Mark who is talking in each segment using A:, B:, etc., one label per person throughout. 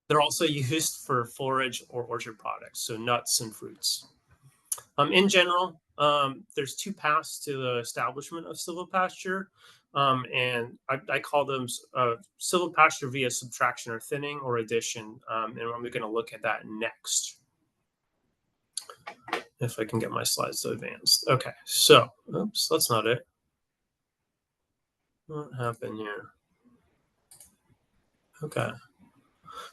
A: they're also used for forage or orchard products, so nuts and fruits. In general, there's two paths to the establishment of silvopasture, and I call them silvopasture via subtraction or thinning or addition, and I'm going to look at that next. If I can get my slides to advance. Okay, so, oops, that's not it. What happened here? Okay.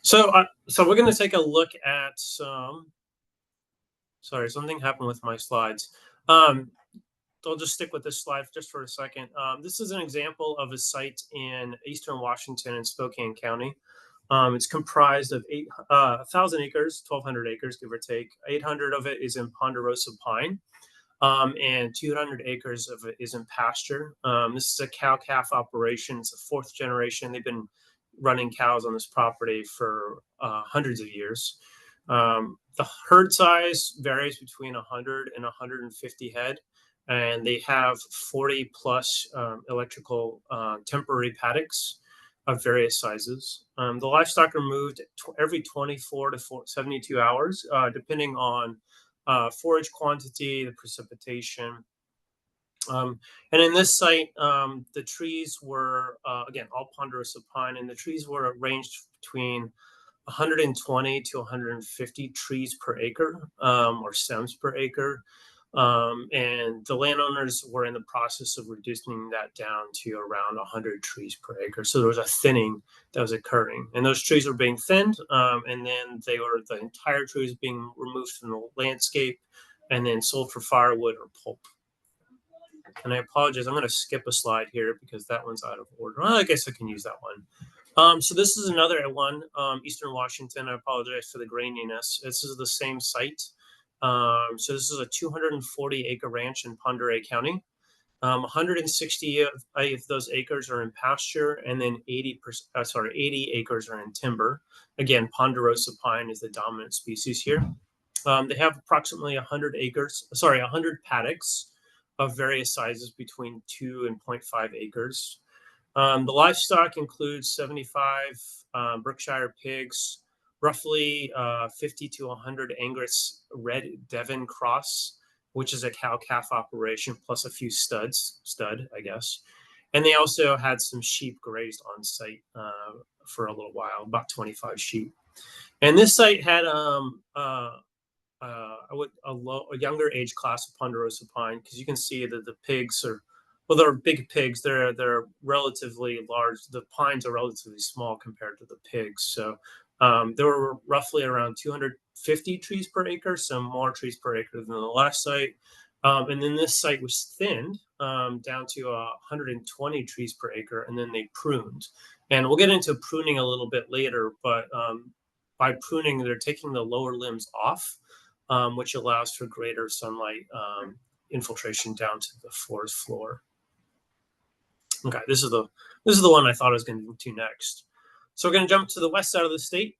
A: So we're going to take a look at some. Sorry, something happened with my slides. I'll just stick with this slide just for a second. This is an example of a site in eastern Washington in Spokane County. It's comprised of 1,000 acres, 1,200 acres, give or take. 800 of it is in ponderosa pine, and 200 acres of it is in pasture. This is a cow-calf operation. It's a fourth generation. They've been running cows on this property for hundreds of years. The herd size varies between 100 and 150 head, and they have 40 plus electrical temporary paddocks of various sizes. The livestock are moved every 24 to 72 hours, depending on forage quantity, the precipitation. And in this site, the trees were, again, all ponderosa pine, and the trees were arranged between 120 to 150 trees per acre, or stems per acre. And the landowners were in the process of reducing that down to around 100 trees per acre. So there was a thinning that was occurring, and those trees were being thinned, and then the entire trees being removed from the landscape and then sold for firewood or pulp. And I apologize, I'm going to skip a slide here because that one's out of order. Well, I guess I can use that one. So this is another one, Eastern Washington. I apologize for the graininess. This is the same site. So this is a 240 acre ranch in Pend County. 160 of those acres are in pasture, and then 80 acres are in timber. Again, ponderosa pine is the dominant species here. They have approximately 100 paddocks of various sizes between 2 and 0.5 acres. The livestock includes 75 Berkshire pigs, roughly 50 to 100 Angus Red Devon cross, which is a cow-calf operation, plus a few stud, I guess. And they also had some sheep grazed on site for a little while, about 25 sheep. And this site had a younger age class of ponderosa pine, because you can see that the pigs are, well, they're big pigs. They're relatively large. The pines are relatively small compared to the pigs. So there were roughly around 250 trees per acre, so more trees per acre than the last site. And then this site was thinned down to 120 trees per acre, and then they pruned. And we'll get into pruning a little bit later, but by pruning, they're taking the lower limbs off, which allows for greater sunlight infiltration down to the forest floor. Okay, this is the one I thought I was going to do next. So we're going to jump to the west side of the state.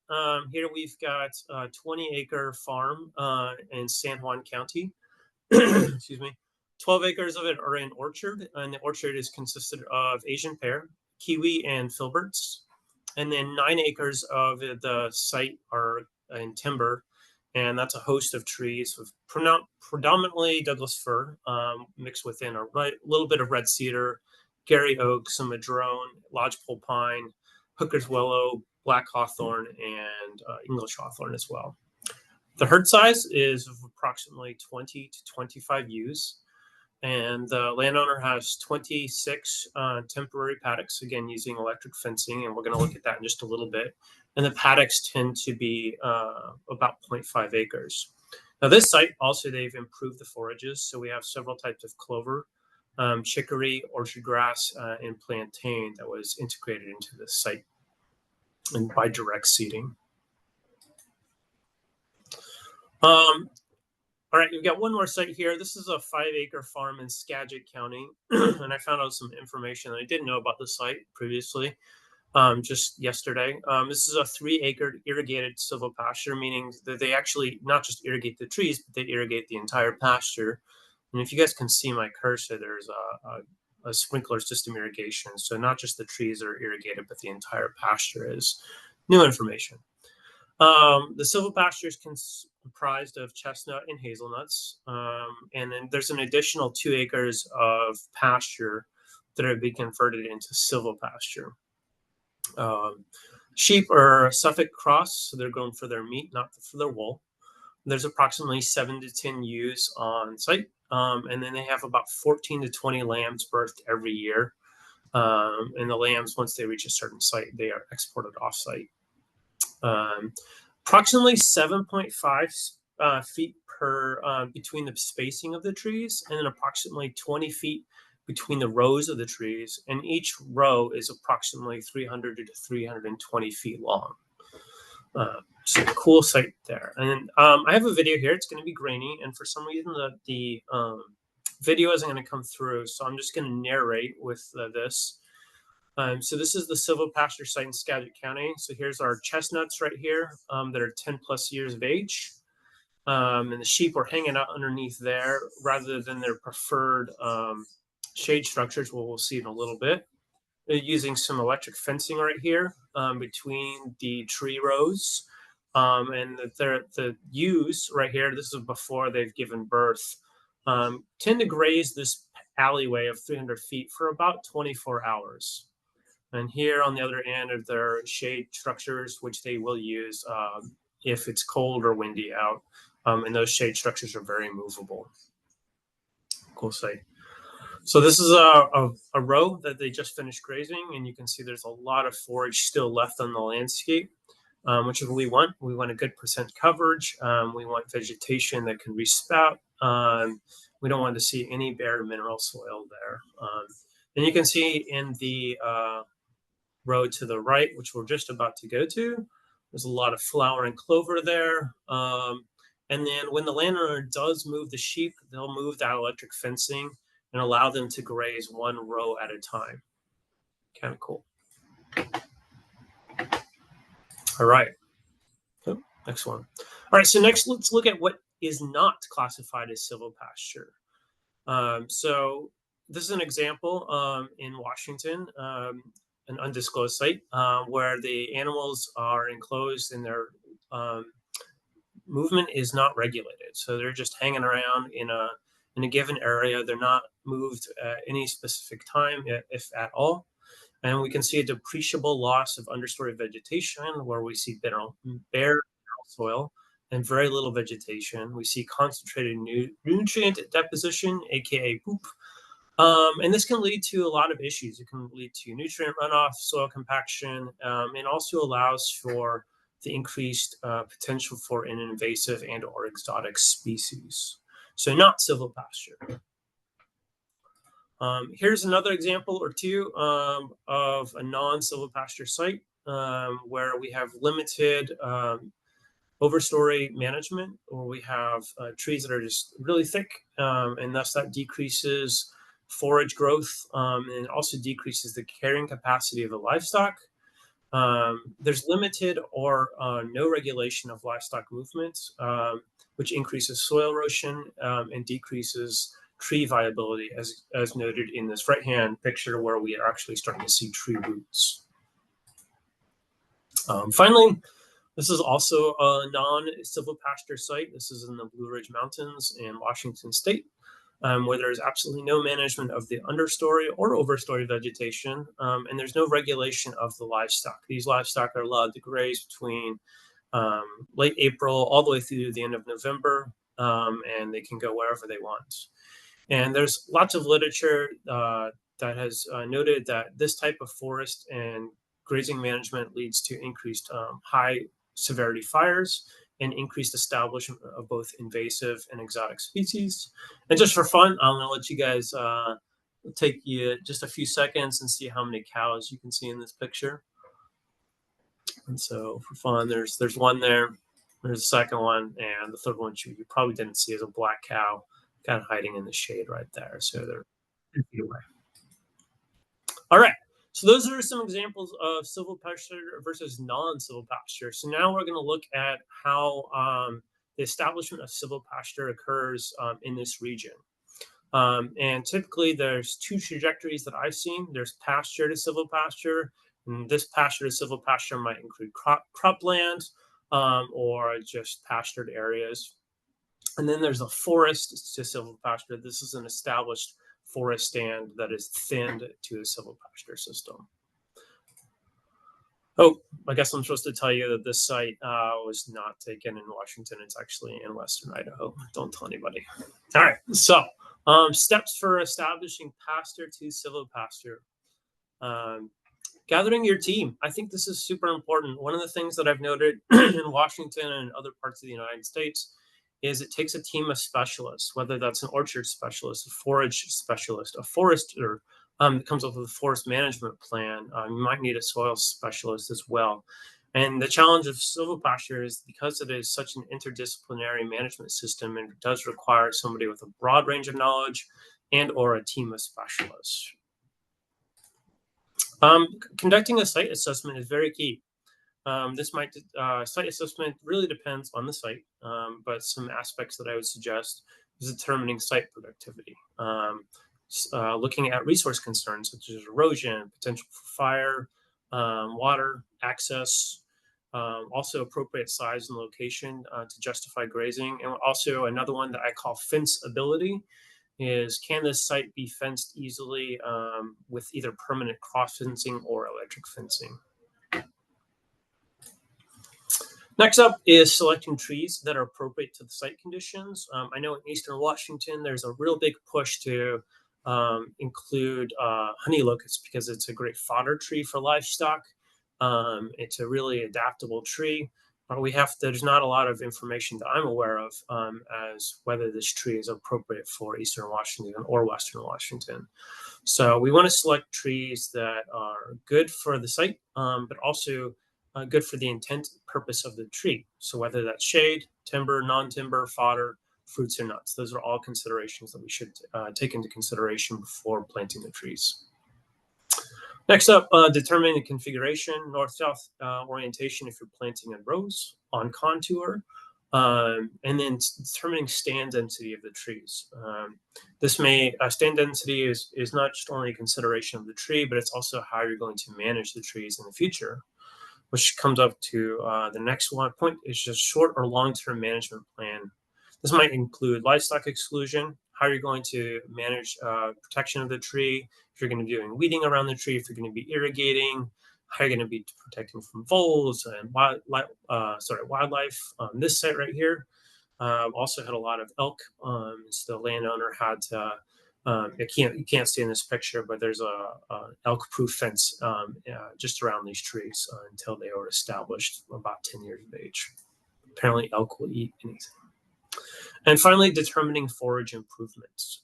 A: Here we've got a 20-acre farm in San Juan County. Excuse me. 12 acres of it are in orchard, and the orchard is consisted of Asian pear, kiwi, and filberts. And then 9 acres of the site are in timber, and that's a host of trees with predominantly Douglas fir, mixed within a little bit of red cedar, Gary oak, some madrone, lodgepole pine, hooker's willow, black hawthorn, and English hawthorn as well. The herd size is of approximately 20 to 25 ewes, and the landowner has 26 temporary paddocks, again using electric fencing, and we're going to look at that in just a little bit. And the paddocks tend to be about 0.5 acres. Now this site, also they've improved the forages, so we have several types of clover, chicory, orchard grass, and plantain that was integrated into the site and by direct seeding. All right, we've got one more site here. This is a 5-acre farm in Skagit County, and I found out some information that I didn't know about the site previously, just yesterday. This is a 3-acre irrigated silvopasture, meaning that they actually not just irrigate the trees, but they irrigate the entire pasture. And if you guys can see my cursor, there's a sprinkler system irrigation. So not just the trees are irrigated, but the entire pasture is. New information. The silvopasture is comprised of chestnut and hazelnuts. And then there's an additional 2 acres of pasture that are being converted into silvopasture. Sheep are Suffolk cross, so they're grown for their meat, not for their wool. There's approximately 7 to 10 ewes on site, and then they have about 14 to 20 lambs birthed every year. And the lambs, once they reach a certain site, they are exported off-site. Approximately 7.5 feet per between the spacing of the trees, and then approximately 20 feet between the rows of the trees, and each row is approximately 300 to 320 feet long. So cool site there. And then I have a video here. It's going to be grainy, and for some reason the video isn't going to come through, so I'm just going to narrate with this. So this is the silvopasture site in Skagit County. So here's our chestnuts right here that are 10 plus years of age. And the sheep are hanging out underneath there rather than their preferred shade structures. Well, we'll see in a little bit. They're using some electric fencing right here between the tree rows. And the ewes right here, this is before they've given birth, tend to graze this alleyway of 300 feet for about 24 hours. And here on the other end of their shade structures, which they will use if it's cold or windy out. And those shade structures are very movable. Cool site. So this is a row that they just finished grazing, and you can see there's a lot of forage still left on the landscape, which is what we want. We want a good percent coverage. We want vegetation that can resprout. We don't want to see any bare mineral soil there. And you can see in the row to the right, which we're just about to go to, there's a lot of flowering clover there. And then when the landowner does move the sheep, they'll move that electric fencing and allow them to graze one row at a time. Kind of cool. All right. Oh, next one. All right. So next, let's look at what is not classified as silvopasture. So this is an example in Washington, an undisclosed site where the animals are enclosed and their movement is not regulated. So they're just hanging around in a given area. They're not moved at any specific time, if at all. And we can see a depreciable loss of understory vegetation where we see bare soil and very little vegetation. We see concentrated nutrient deposition, aka poop. And this can lead to a lot of issues. It can lead to nutrient runoff, soil compaction, and also allows for the increased potential for an invasive and or exotic species. So not silvopasture. Here's another example or two of a non-silvopasture site where we have limited overstory management, or we have trees that are just really thick, and thus that decreases forage growth and also decreases the carrying capacity of the livestock. There's limited or no regulation of livestock movements, which increases soil erosion and decreases tree viability, as noted in this right-hand picture where we are actually starting to see tree roots. Finally, this is also a non-silvopasture site. This is in the Blue Ridge Mountains in Washington State, where there is absolutely no management of the understory or overstory vegetation, and there's no regulation of the livestock. These livestock are allowed to graze between late April all the way through the end of November, and they can go wherever they want. And there's lots of literature that has noted that this type of forest and grazing management leads to increased high severity fires and increased establishment of both invasive and exotic species. And just for fun, I'm going to let you guys take you just a few seconds and see how many cows you can see in this picture. And so for fun, there's one there, there's a second one, and the third one you probably didn't see is a black cow kind of hiding in the shade right there. So they're 10 feet away. All right. So those are some examples of silvopasture versus non-silvopasture. So now we're going to look at how the establishment of silvopasture occurs in this region. And typically there's two trajectories that I've seen. There's pasture to silvopasture, and this pasture to silvopasture might include cropland or just pastured areas. And then there's a forest to silvopasture. This is an established forest stand that is thinned to a silvopasture system. Oh, I guess I'm supposed to tell you that this site was not taken in Washington. It's actually in Western Idaho. Don't tell anybody. All right, so steps for establishing pasture to silvopasture. Gathering your team. I think this is super important. One of the things that I've noted in Washington and other parts of the United States is it takes a team of specialists, whether that's an orchard specialist, a forage specialist, a forester that comes up with a forest management plan. You might need a soil specialist as well. And the challenge of silvopasture is because it is such an interdisciplinary management system, and it does require somebody with a broad range of knowledge and or a team of specialists. Conducting a site assessment is very key. Site assessment really depends on the site, but some aspects that I would suggest is determining site productivity, looking at resource concerns such as erosion, potential for fire, water, access, also appropriate size and location to justify grazing. And also another one that I call fence ability is, can this site be fenced easily with either permanent cross fencing or electric fencing? Next up is selecting trees that are appropriate to the site conditions. I know in Eastern Washington, there's a real big push to include honey locusts because it's a great fodder tree for livestock. It's a really adaptable tree. There's not a lot of information that I'm aware of as whether this tree is appropriate for Eastern Washington or Western Washington. So we want to select trees that are good for the site, but also good for the intent purpose of the tree. So whether that's shade, timber, non-timber, fodder, fruits or nuts, those are all considerations that we should take into consideration before planting the trees. Next up, determining the configuration, north-south orientation if you're planting in rows, on contour, and then determining stand density of the trees. Stand density is not just only a consideration of the tree, but it's also how you're going to manage the trees in the future, which comes up to the next point is just short or long-term management plan. This might include livestock exclusion, how you're going to manage protection of the tree, if you're going to be doing weeding around the tree, if you're going to be irrigating, how you're going to be protecting from voles and wildlife. This site right here also had a lot of elk. So the landowner had to, you can't see in this picture, but there's a elk-proof fence just around these trees until they were established about 10 years of age. Apparently elk will eat anything. And finally, determining forage improvements.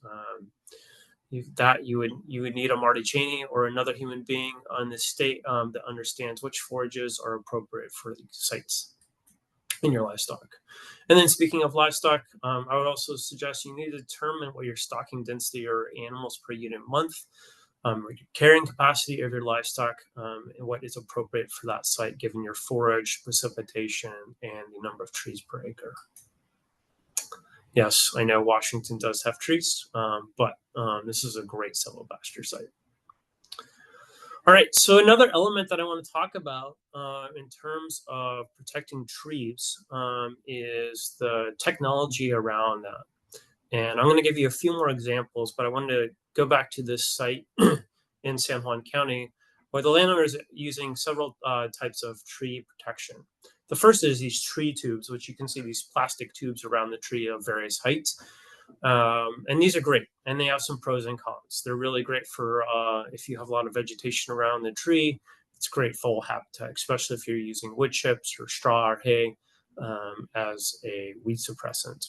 A: You would need a Marty Cheney or another human being on the state that understands which forages are appropriate for the sites in your livestock. And then speaking of livestock, I would also suggest you need to determine what your stocking density or animals per unit month, or your carrying capacity of your livestock, and what is appropriate for that site given your forage, precipitation, and the number of trees per acre. Yes, I know Washington does have trees, but this is a great silvopasture site. All right, so another element that I want to talk about in terms of protecting trees is the technology around that. And I'm going to give you a few more examples, but I wanted to go back to this site in San Juan County where the landowner is using several types of tree protection. The first is these tree tubes, which you can see these plastic tubes around the tree of various heights. And these are great, and they have some pros and cons. They're really great for if you have a lot of vegetation around the tree. It's great fall habitat, especially if you're using wood chips or straw or hay as a weed suppressant.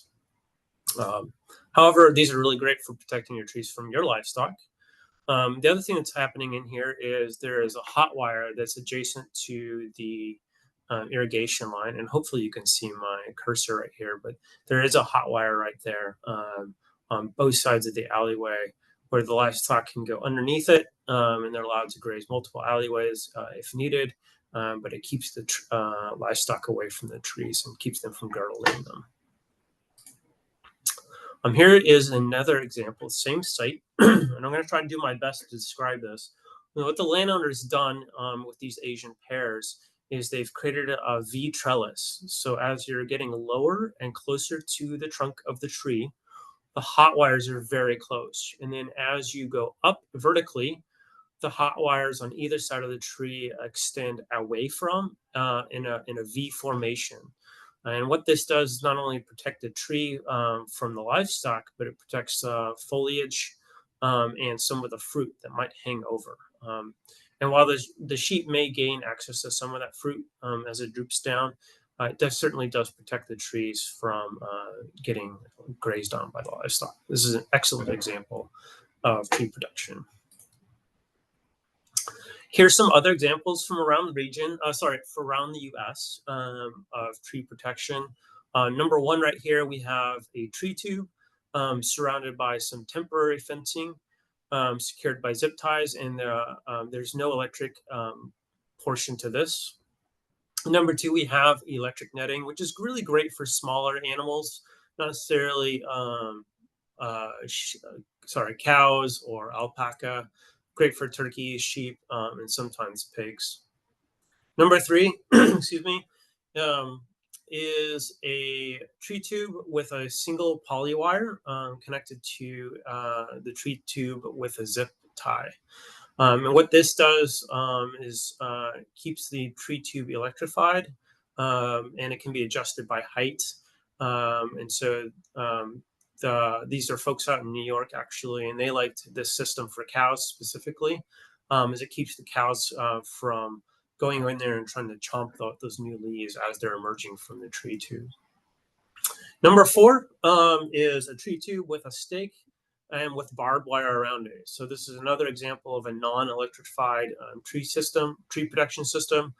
A: However, these are really great for protecting your trees from your livestock. The other thing that's happening in here is there is a hot wire that's adjacent to the irrigation line, and hopefully you can see my cursor right here, but there is a hot wire right there on both sides of the alleyway where the livestock can go underneath it, and they're allowed to graze multiple alleyways if needed, but it keeps the livestock away from the trees and keeps them from girdling them. Here is another example, same site, and I'm going to try to do my best to describe this. What the landowner's done with these Asian pears is they've created a V trellis. So as you're getting lower and closer to the trunk of the tree, the hot wires are very close. And then as you go up vertically, the hot wires on either side of the tree extend away from in a V formation. And what this does is not only protect the tree from the livestock, but it protects foliage and some of the fruit that might hang over. And while the sheep may gain access to some of that fruit as it droops down, certainly does protect the trees from getting grazed on by the livestock. This is an excellent example of tree protection. Here's some other examples from around the region, from around the US of tree protection. Number one right here, we have a tree tube surrounded by some temporary fencing secured by zip ties, and there's no electric portion to this. Number two, we have electric netting, which is really great for smaller animals, not necessarily cows or alpaca. Great for turkeys, sheep, and sometimes pigs. Number three, excuse me, is a tree tube with a single poly wire connected to the tree tube with a zip tie. And what this does is keeps the tree tube electrified, and it can be adjusted by height. And so these are folks out in New York, actually, and they liked this system for cows specifically, as it keeps the cows from going in there and trying to chomp those new leaves as they're emerging from the tree tube. Number four is a tree tube with a stake and with barbed wire around it. So this is another example of a non-electrified tree protection system.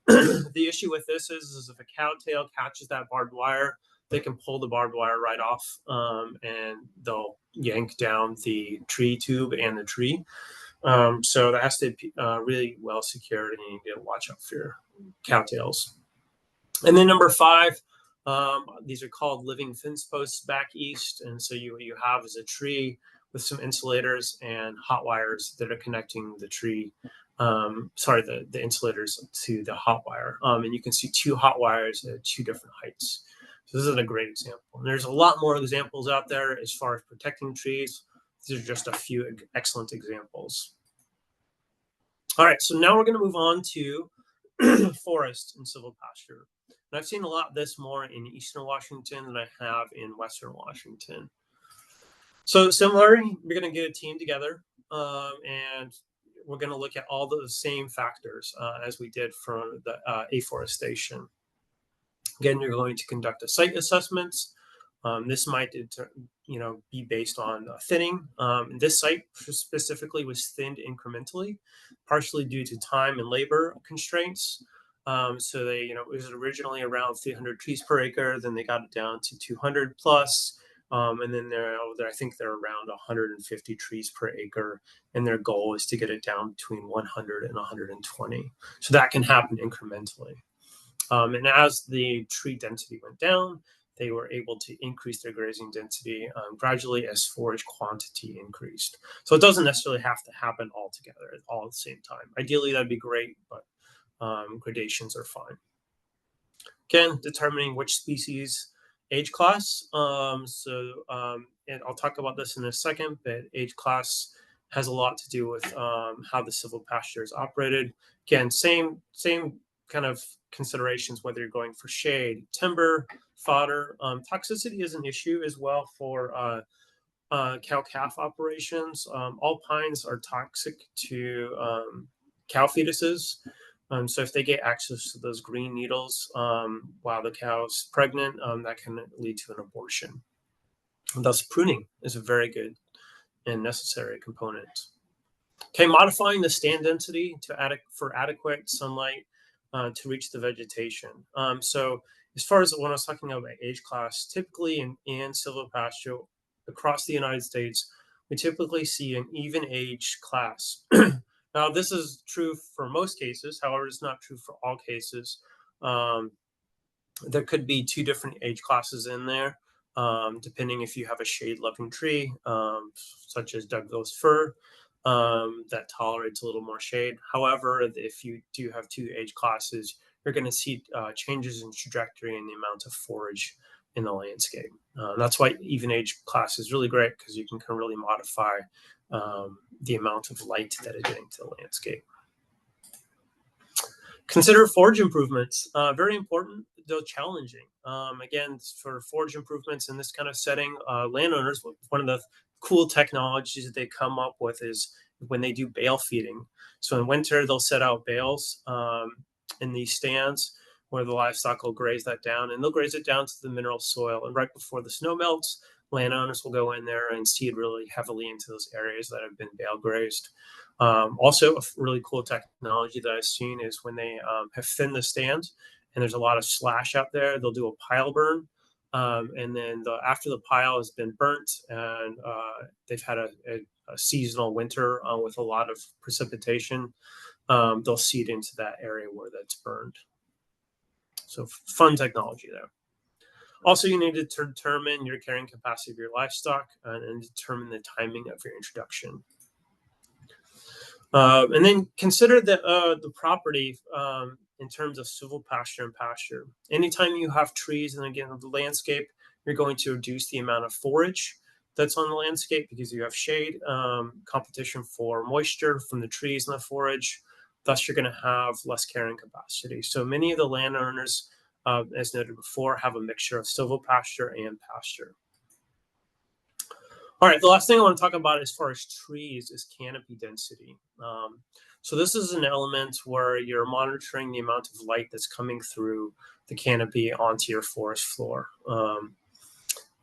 A: The issue with this is if a cow tail catches that barbed wire, they can pull the barbed wire right off, and they'll yank down the tree tube and the tree. So that has to be really well secured, and you need to watch out for your cow tails. And then number five, these are called living fence posts back east. And so what you have is a tree with some insulators and hot wires that are connecting the tree, the insulators to the hot wire. And you can see two hot wires at two different heights. So this is a great example. And there's a lot more examples out there as far as protecting trees. These are just a few excellent examples. All right, so now we're going to move on to forest and silvopasture. And I've seen a lot of this more in Eastern Washington than I have in Western Washington. So similarly, we're going to get a team together and we're going to look at all the same factors as we did for the afforestation. Again, you're going to conduct a site assessments. This might be based on thinning. This site specifically was thinned incrementally, partially due to time and labor constraints. So it was originally around 300 trees per acre. Then they got it down to 200 plus. And then I think they're around 150 trees per acre. And their goal is to get it down between 100 and 120. So that can happen incrementally. And as the tree density went down, they were able to increase their grazing density gradually as forage quantity increased. So it doesn't necessarily have to happen all together all at the same time. Ideally, that'd be great, but gradations are fine. Again, determining which species age class. And I'll talk about this in a second, but age class has a lot to do with how the silvopasture is operated. Again, same kind of considerations, whether you're going for shade, timber, fodder. Toxicity is an issue as well for cow-calf operations. All pines are toxic to cow fetuses. So if they get access to those green needles while the cow's pregnant, that can lead to an abortion. And thus, pruning is a very good and necessary component. Okay, modifying the stand density for adequate sunlight to reach the vegetation. So as far as when I was talking about age class, typically in silvopasture across the United States, we typically see an even age class. Now, this is true for most cases. However, it's not true for all cases. There could be two different age classes in there. depending if you have a shade-loving tree, such as Douglas fir, that tolerates a little more shade. However, if you do have two age classes, you're going to see changes in trajectory and the amount of forage in the landscape. That's why even age class is really great, because you can really modify the amount of light that is getting to the landscape. Consider forage improvements. Very important, though challenging. Again, for forage improvements in this kind of setting, landowners, one of the cool technologies that they come up with is when they do bale feeding. So in winter, they'll set out bales in these stands where the livestock will graze that down, and they'll graze it down to the mineral soil. And right before the snow melts, landowners will go in there and seed really heavily into those areas that have been bale grazed. Also, a really cool technology that I've seen is when they have thinned the stands and there's a lot of slash out there, they'll do a pile burn. And then after the pile has been burnt and they've had a seasonal winter with a lot of precipitation, they'll seed into that area where that's burned. So fun technology there. Also, you need to determine your carrying capacity of your livestock and determine the timing of your introduction. And then consider the property in terms of silvopasture and pasture. Anytime you have trees, and again, the landscape, you're going to reduce the amount of forage that's on the landscape because you have shade, competition for moisture from the trees and the forage. Thus, you're going to have less carrying capacity. So many of the landowners, as noted before, have a mixture of silvopasture and pasture. All right, the last thing I want to talk about as far as trees is canopy density. So this is an element where you're monitoring the amount of light that's coming through the canopy onto your forest floor.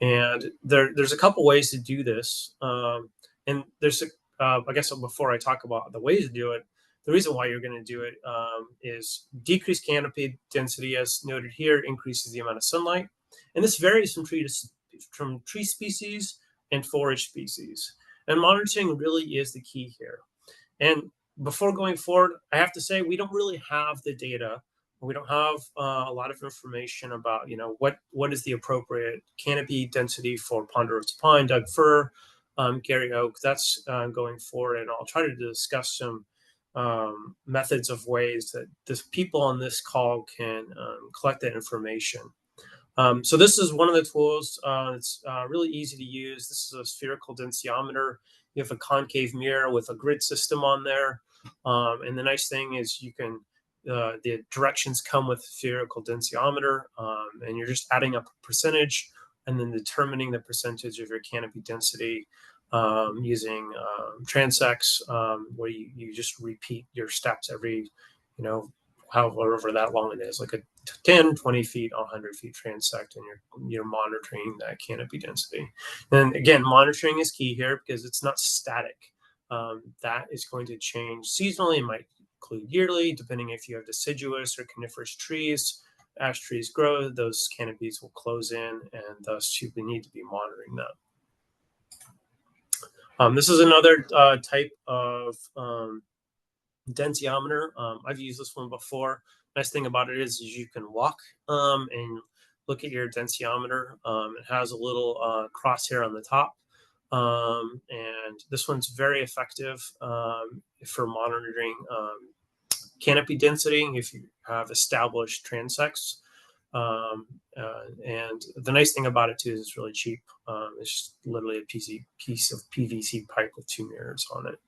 A: And there's a couple ways to do this. And there's, I guess before I talk about the ways to do it, the reason why you're going to do it is decreased canopy density, as noted here, increases the amount of sunlight. And this varies from tree species and forage species. And monitoring really is the key here. And before going forward, I have to say we don't really have the data. We don't have a lot of information about, what is the appropriate canopy density for ponderosa pine, Doug fir, Gary oak. That's going forward, and I'll try to discuss some methods of ways that the people on this call can collect that information. So this is one of the tools. It's really easy to use. This is a spherical densiometer. You have a concave mirror with a grid system on there. And the nice thing is you can, the directions come with spherical densiometer, and you're just adding up a percentage and then determining the percentage of your canopy density using transects, where you just repeat your steps every, however that long it is, like a 10, 20 feet, 100 feet transect, and you're monitoring that canopy density. And again, monitoring is key here because it's not static. That is going to change seasonally. It might include yearly, depending if you have deciduous or coniferous trees. As trees grow, those canopies will close in, and thus you need to be monitoring them. This is another type of densiometer. I've used this one before. Nice thing about it is you can walk and look at your densiometer. It has a little crosshair on the top. And this one's very effective for monitoring canopy density if you have established transects. And the nice thing about it too is it's really cheap. It's just literally a piece of PVC pipe with two mirrors on it.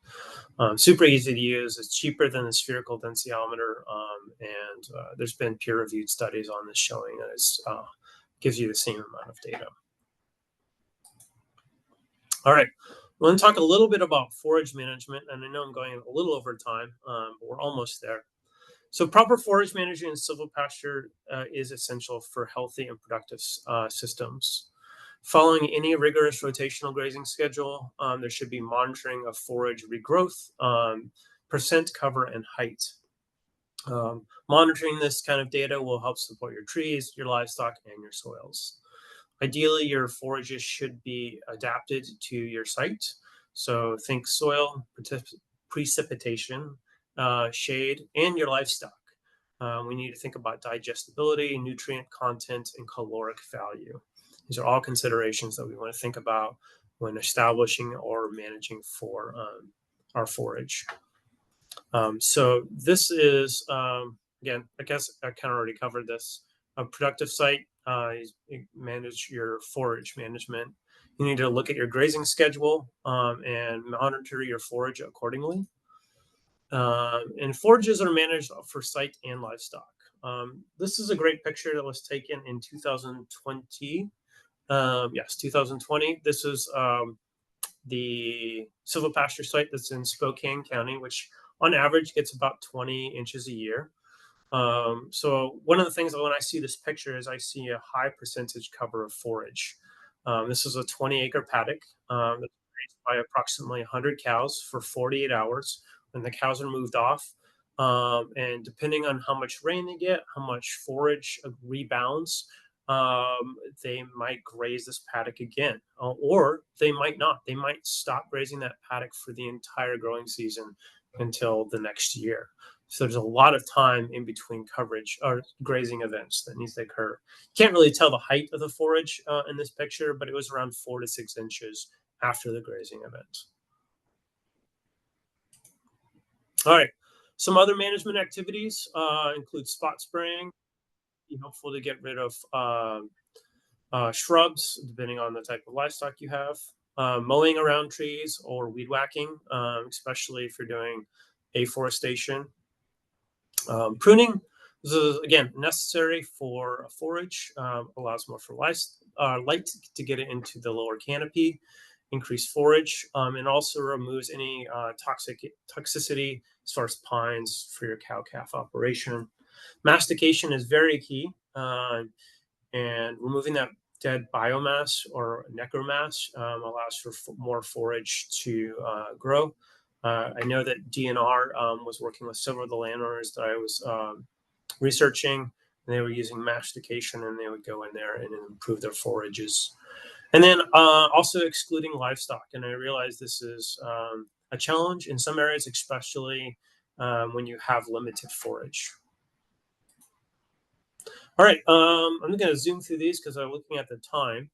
A: Super easy to use. It's cheaper than the spherical densiometer, and there's been peer-reviewed studies on this showing that it gives you the same amount of data. All right, I want to talk a little bit about forage management, and I know I'm going a little over time, but we're almost there. So proper forage management in silvopasture is essential for healthy and productive systems. Following any rigorous rotational grazing schedule, there should be monitoring of forage regrowth, percent cover, and height. Monitoring this kind of data will help support your trees, your livestock, and your soils. Ideally, your forages should be adapted to your site. So think soil, precipitation, shade, and your livestock. We need to think about digestibility, nutrient content, and caloric value. These are all considerations that we want to think about when establishing or managing for our forage. So this is, again, I guess I kind of already covered this. A productive site, you manage your forage management. You need to look at your grazing schedule and monitor your forage accordingly. And forages are managed for site and livestock. This is a great picture that was taken in 2020. Yes, 2020. This is the Silvopasture site that's in Spokane County, which on average gets about 20 inches a year. So one of the things that when I see this picture is I see a high percentage cover of forage. This is a 20-acre paddock that's raised by approximately 100 cows for 48 hours. When the cows are moved off, and depending on how much rain they get, how much forage rebounds, they might graze this paddock again, or they might not. They might stop grazing that paddock for the entire growing season until the next year. So there's a lot of time in between coverage or grazing events that needs to occur. Can't really tell the height of the forage in this picture, but it was around 4 to 6 inches after the grazing event. All right. Some other management activities include spot spraying. Be helpful to get rid of shrubs, depending on the type of livestock you have. Mowing around trees or weed whacking, especially if you're doing afforestation. Pruning, this is again necessary for forage, allows more for light to get it into the lower canopy, increase forage, and also removes any toxicity as far as pines for your cow-calf operation. Mastication is very key, and removing that dead biomass or necromass allows for more forage to grow. I know that DNR was working with several of the landowners that I was researching, and they were using mastication, and they would go in there and improve their forages. And then also excluding livestock. And I realize this is a challenge in some areas, especially when you have limited forage. All right, I'm going to zoom through these because I'm looking at the time.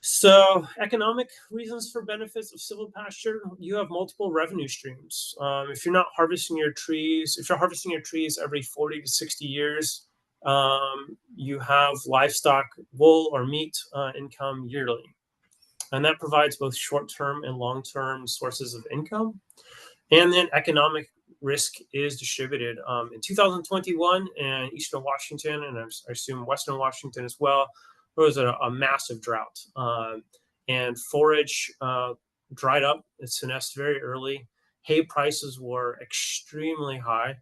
A: So economic reasons for benefits of silvopasture, you have multiple revenue streams. If you're not harvesting your trees, if you're harvesting your trees every 40 to 60 years, you have livestock, wool or meat income yearly. And that provides both short-term and long-term sources of income. And then economic risk is distributed. In 2021 in Eastern Washington, and I assume Western Washington as well, there was a massive drought. And forage dried up. It senesced very early. Hay prices were extremely high.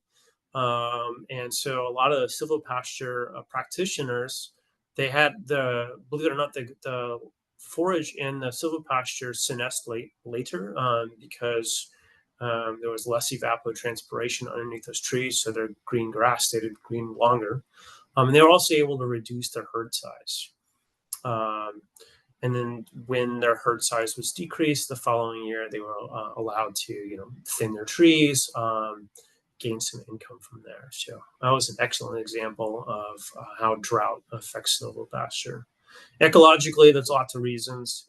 A: And so a lot of the silvopasture practitioners, they had believe it or not, the forage in the silvopasture senesced later because there was less evapotranspiration underneath those trees, so their green grass stayed green longer. And they were also able to reduce their herd size. And then when their herd size was decreased the following year, they were allowed to, thin their trees, gain some income from there. So that was an excellent example of how drought affects silvopasture. Ecologically, there's lots of reasons.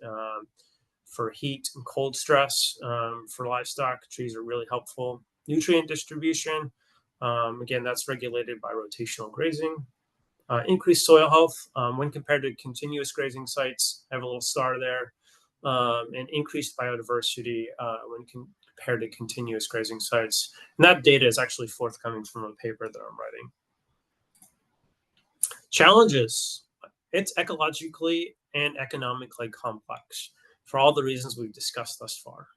A: For heat and cold stress, for livestock, trees are really helpful. Nutrient distribution, again, that's regulated by rotational grazing. Increased soil health when compared to continuous grazing sites. I have a little star there. And increased biodiversity when compared to continuous grazing sites. And that data is actually forthcoming from a paper that I'm writing. Challenges. It's ecologically and economically complex for all the reasons we've discussed thus far.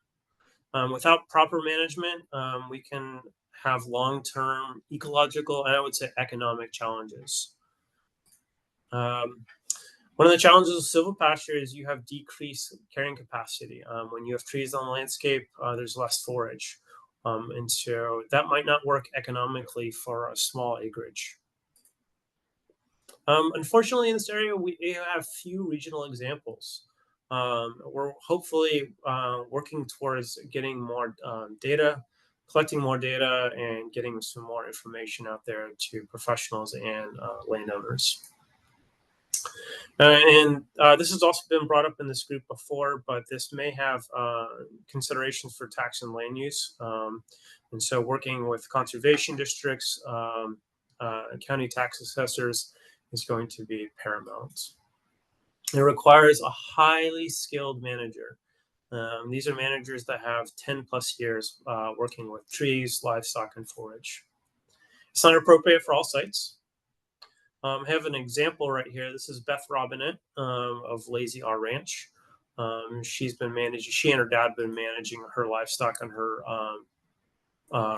A: Without proper management, we can have long-term ecological and I would say economic challenges. One of the challenges of silvopasture is you have decreased carrying capacity. When you have trees on the landscape, there's less forage. And so that might not work economically for a small acreage. Unfortunately, in this area, we have few regional examples. We're hopefully working towards getting more data, collecting more data, and getting some more information out there to professionals and landowners. This has also been brought up in this group before, but this may have considerations for tax and land use. And so working with conservation districts, county tax assessors is going to be paramount. It requires a highly skilled manager. These are managers that have 10 plus years working with trees, livestock, and forage. It's not appropriate for all sites. I have an example right here. This is Beth Robinette of Lazy R Ranch. She and her dad have been managing her livestock on her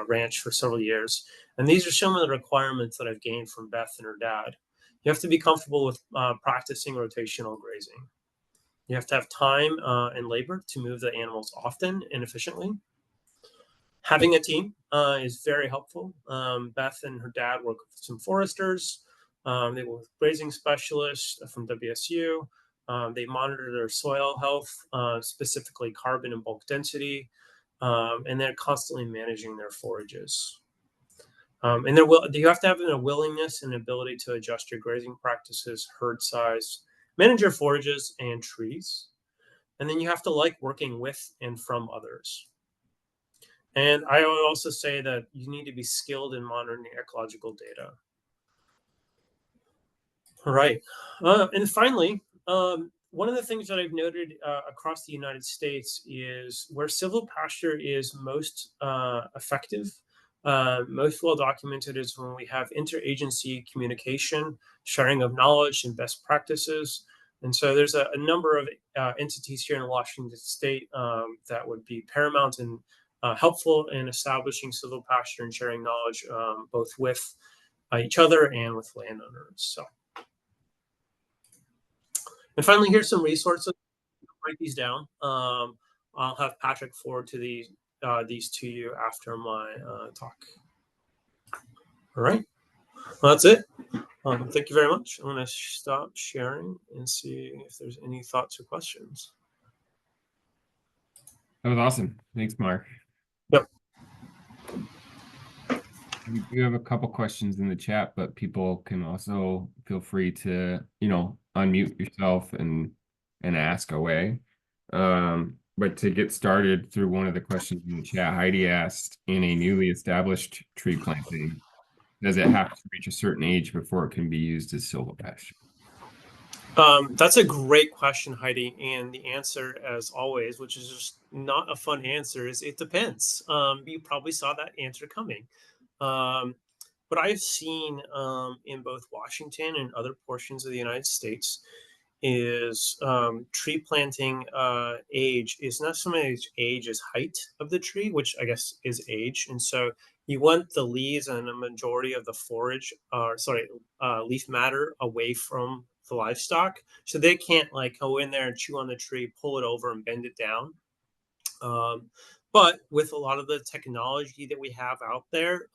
A: ranch for several years. And these are some of the requirements that I've gained from Beth and her dad. You have to be comfortable with practicing rotational grazing. You have to have time and labor to move the animals often and efficiently. Having a team is very helpful. Beth and her dad work with some foresters. They work with grazing specialists from WSU. They monitor their soil health, specifically carbon and bulk density, and they're constantly managing their forages. And you have to have a willingness and ability to adjust your grazing practices, herd size, manage your forages and trees. And then you have to like working with and from others. And I would also say that you need to be skilled in monitoring ecological data. All right. And finally, one of the things that I've noted across the United States is where silvopasture is most effective, most well documented is when we have interagency communication, sharing of knowledge and best practices. And so there's a number of entities here in Washington State that would be paramount and helpful in establishing silvopasture and sharing knowledge both with each other and with landowners. So. And finally, here's some resources. Write these down. I'll have Patrick forward to these to you after my talk. All right. Well, that's it. Thank you very much. I'm going to stop sharing and see if there's any thoughts or questions.
B: That was awesome. Thanks, Mark.
A: Yep.
B: We do have a couple questions in the chat, but people can also feel free to, unmute yourself and ask away. But to get started through one of the questions in the chat, Heidi asked, in a newly established tree planting, does it have to reach a certain age before it can be used as silvopasture?
A: That's a great question, Heidi. And the answer, as always, which is just not a fun answer, is it depends. You probably saw that answer coming. But I've seen in both Washington and other portions of the United States is tree planting age is not so much age as height of the tree, which I guess is age. And so you want the leaves and a majority of the forage, leaf matter away from the livestock. So they can't like go in there and chew on the tree, pull it over and bend it down. But with a lot of the technology that we have out there,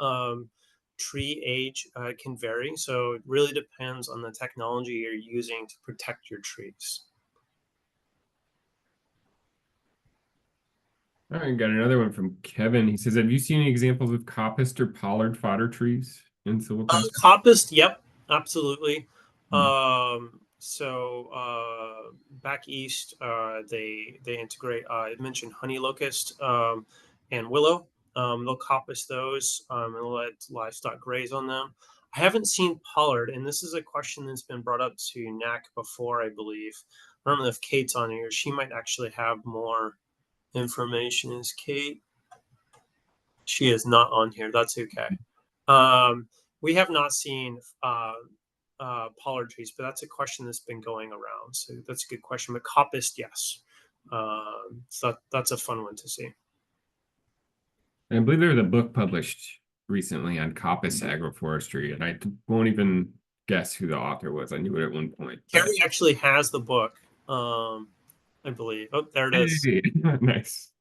A: tree age can vary. So it really depends on the technology you're using to protect your trees.
B: All right, got another one from Kevin. He says, have you seen any examples of coppiced or pollard fodder trees in silvopasture?
A: Coppiced, yep, absolutely. Back east, they integrate. I mentioned honey locust and willow. They'll coppice those and let livestock graze on them. I haven't seen pollard, and this is a question that's been brought up to NAC before, I believe. I don't know if Kate's on here. She might actually have more information. Is Kate? She is not on here. That's okay. We have not seen pollard trees, but that's a question that's been going around. So that's a good question. But coppiced, yes. So that's a fun one to see.
B: I believe there was a book published recently on coppice agroforestry, and I won't even guess who the author was. I knew it at one point.
A: Carrie actually has the book, I believe. Oh, there it is.
B: Hey, nice.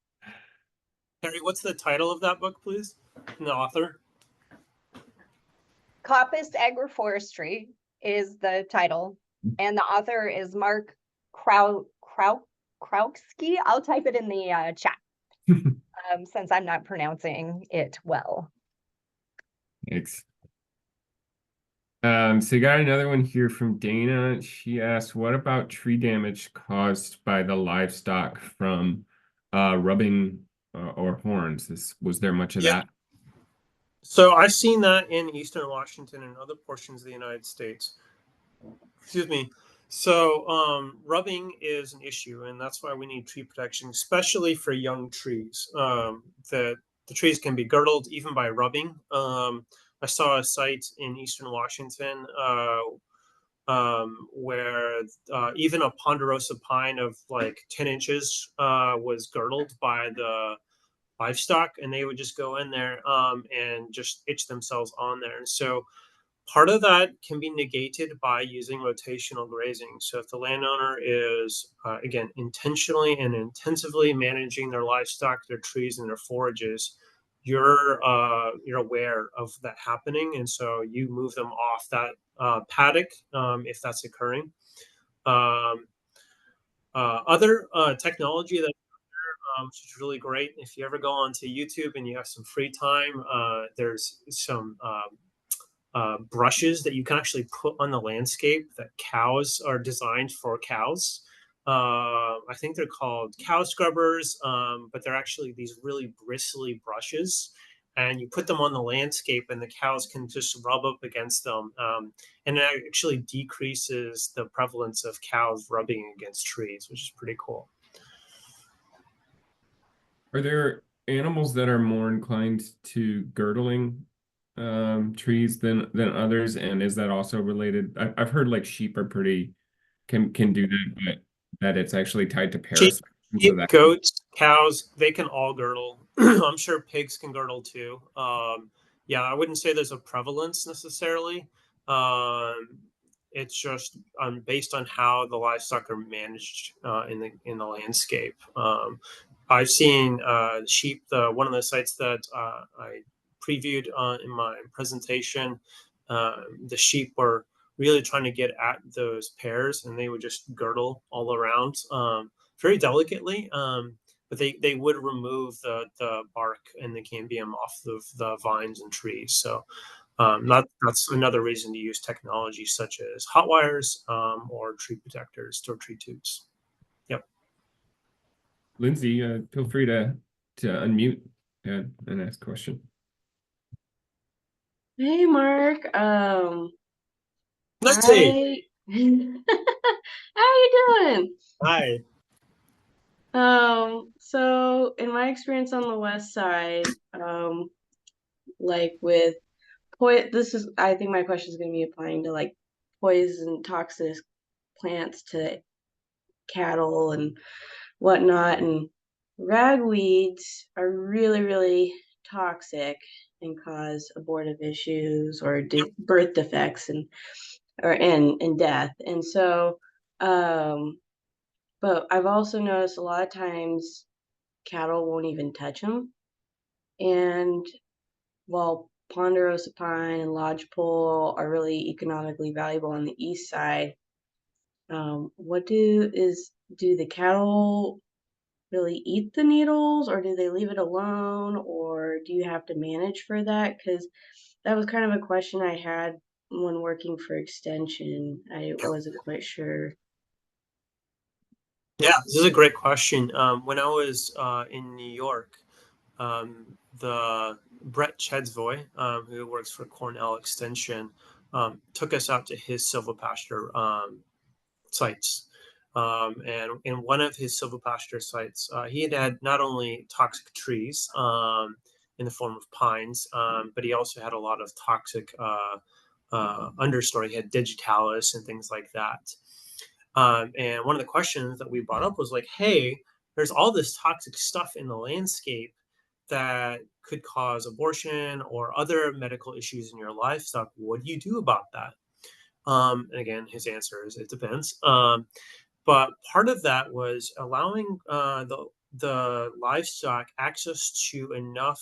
A: Carrie, what's the title of that book, please? And the author?
C: Coppiced Agroforestry is the title, and the author is Mark Krauski. I'll type it in the chat since I'm not pronouncing it well.
B: Thanks. So you got another one here from Dana. She asked, what about tree damage caused by the livestock from rubbing or horns? Was there much of
A: Yeah.
B: that?
A: So I've seen that in Eastern Washington and other portions of the United States. Excuse me. So rubbing is an issue, and that's why we need tree protection, especially for young trees. The trees can be girdled even by rubbing. I saw a site in Eastern Washington where even a ponderosa pine of like 10 inches was girdled by the livestock, and they would just go in there and just itch themselves on there. And so part of that can be negated by using rotational grazing. So if the landowner is, again, intentionally and intensively managing their livestock, their trees, and their forages, you're aware of that happening, and so you move them off that paddock if that's occurring. Um, other technology that which is really great. If you ever go onto YouTube and you have some free time, there's some brushes that you can actually put on the landscape that cows are designed for cows. I think they're called cow scrubbers, but they're actually these really bristly brushes. And you put them on the landscape, and the cows can just rub up against them. And it actually decreases the prevalence of cows rubbing against trees, which is pretty cool.
B: Are there animals that are more inclined to girdling trees than others? And is that also related? I've heard like sheep are pretty can do that, but that it's actually tied to
A: Sheep,
B: parasites. And so that
A: goats, cows, they can all girdle. I'm sure pigs can girdle too. Yeah, I wouldn't say there's a prevalence necessarily. Um, it's just based on how the livestock are managed in the landscape. I've seen sheep. One of the sites that I previewed in my presentation, the sheep were really trying to get at those pears, and they would just girdle all around very delicately. But they would remove the bark and the cambium off of the vines and trees. So that's another reason to use technology such as hot wires or tree protectors or tree tubes. Yep.
B: Lindsay, feel free to unmute and ask a question.
D: Hey Mark,
A: Let's see.
D: how you doing?
A: Hi.
D: So in my experience on the west side, like with I think my question is going to be applying to like poison toxic plants to cattle and whatnot, and ragweeds are really, really toxic and cause abortive issues or birth defects and death. And so, but I've also noticed a lot of times cattle won't even touch them. And while ponderosa pine and lodgepole are really economically valuable on the east side, do the cattle really eat the needles, or do they leave it alone, or do you have to manage for that? Because that was kind of a question I had when working for extension. I wasn't quite sure.
A: Yeah, this is a great question. When I was in New York, the Brett Chedsvoy, who works for Cornell Extension, took us out to his silvopasture sites. And in one of his silvopasture sites, he had not only toxic trees in the form of pines, but he also had a lot of toxic understory. He had digitalis and things like that. And one of the questions that we brought up was like, hey, there's all this toxic stuff in the landscape that could cause abortion or other medical issues in your livestock. What do you do about that? And again, his answer is it depends. But part of that was allowing the livestock access to enough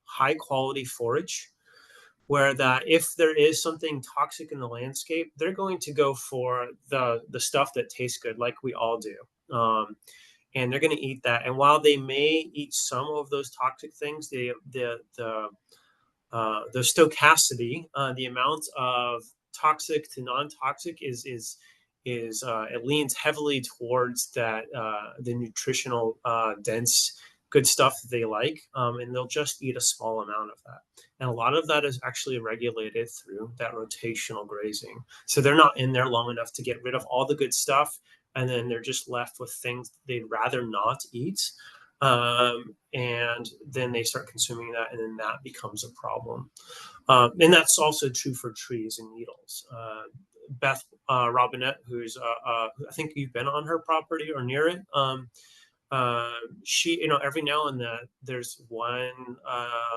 A: high quality forage, where that if there is something toxic in the landscape, they're going to go for the stuff that tastes good, like we all do. And they're going to eat that. And while they may eat some of those toxic things, the the stochasticity, the amount of toxic to non-toxic is it leans heavily towards that the nutritional dense good stuff that they like, and they'll just eat a small amount of that. And a lot of that is actually regulated through that rotational grazing. So they're not in there long enough to get rid of all the good stuff, and then they're just left with things they'd rather not eat. And then they start consuming that, and then that becomes a problem. And that's also true for trees and needles. Beth Robinette, who's I think you've been on her property or near it. She, every now and then there's one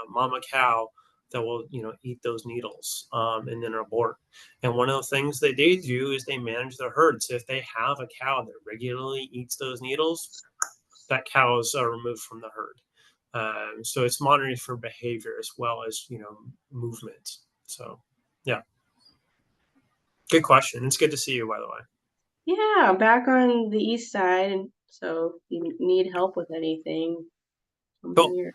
A: mama cow that will, eat those needles and then abort. And one of the things that they do is they manage the herd. So if they have a cow that regularly eats those needles, that cow is removed from the herd. So it's monitoring for behavior as well as, movement. So, yeah. Good question. It's good to see you, by the way.
D: Yeah, back on the east side, and so if you need help with anything, I'm
A: Cool.
D: here.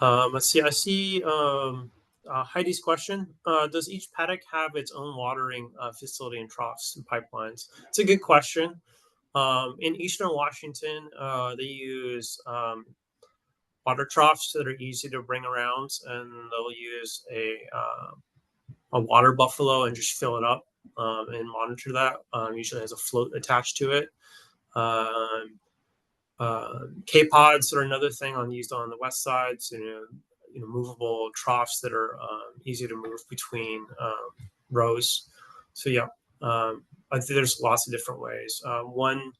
A: Let's see. I see Heidi's question. Does each paddock have its own watering facility and troughs and pipelines? It's a good question. In Eastern Washington, they use water troughs that are easy to bring around, and they'll use a water buffalo and just fill it up and monitor that. Usually has a float attached to it. K-pods are another thing used on the west side. So, movable troughs that are easy to move between rows. So yeah, I think there's lots of different ways. One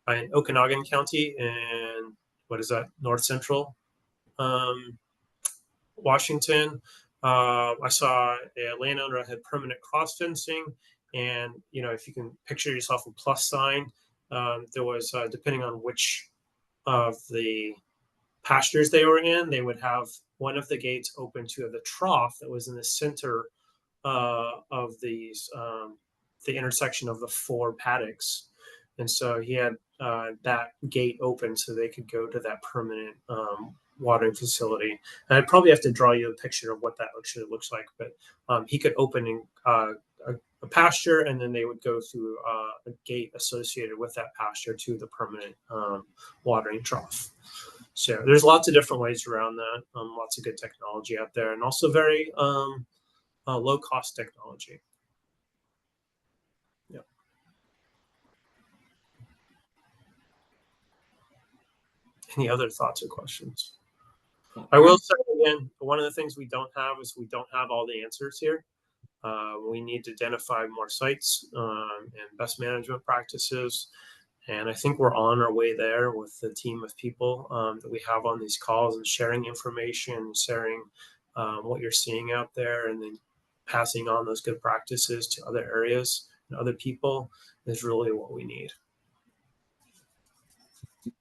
A: in Okanagan County and what is that, north central Washington. I saw a landowner that had permanent cross fencing, and if you can picture yourself a plus sign, there was depending on which of the pastures they were in, they would have one of the gates open to the trough that was in the center of these the intersection of the 4 paddocks. And so he had that gate open so they could go to that permanent watering facility. And I'd probably have to draw you a picture of what that actually looks like, but he could open a pasture, and then they would go through a gate associated with that pasture to the permanent watering trough. So there's lots of different ways around that. Lots of good technology out there, and also very low cost technology. Yeah. Any other thoughts or questions? I will say again, one of the things we don't have is we don't have all the answers here. We need to identify more sites and best management practices. And I think we're on our way there with the team of people that we have on these calls, and sharing information, sharing what you're seeing out there, and then passing on those good practices to other areas and other people is really what we need.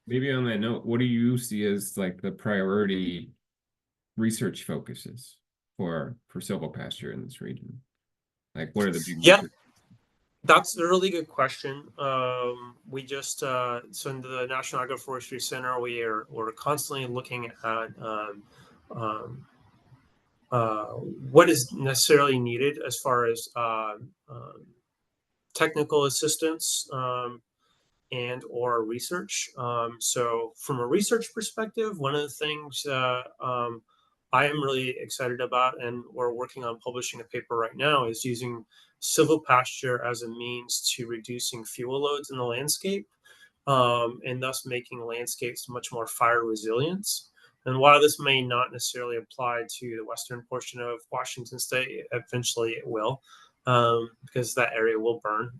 B: Maybe on that note, what do you see as like the priority research focuses for silvopasture in this region? Like, what are the big
A: research? That's a really good question. We just so in the National Agroforestry Center, we're constantly looking at what is necessarily needed as far as technical assistance and or research. So from a research perspective, one of the things I am really excited about, and we're working on publishing a paper right now, is using silvopasture as a means to reducing fuel loads in the landscape, and thus making landscapes much more fire resilient. And while this may not necessarily apply to the western portion of Washington State, eventually it will, because that area will burn.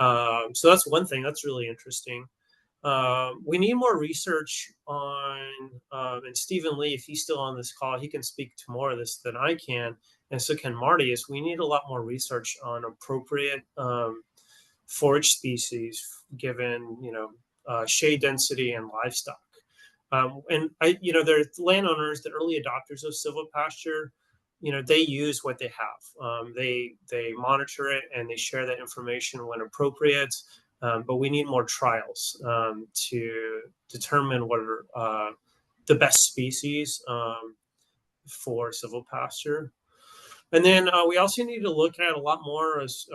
A: So that's one thing that's really interesting. We need more research on, and Stephen Lee, if he's still on this call, he can speak to more of this than I can, and so can Marty, is we need a lot more research on appropriate forage species given, shade density and livestock. And there's landowners, the early adopters of silvopasture, they use what they have. They monitor it and they share that information when appropriate. But we need more trials to determine what are the best species for silvopasture. And then we also need to look at a lot more as,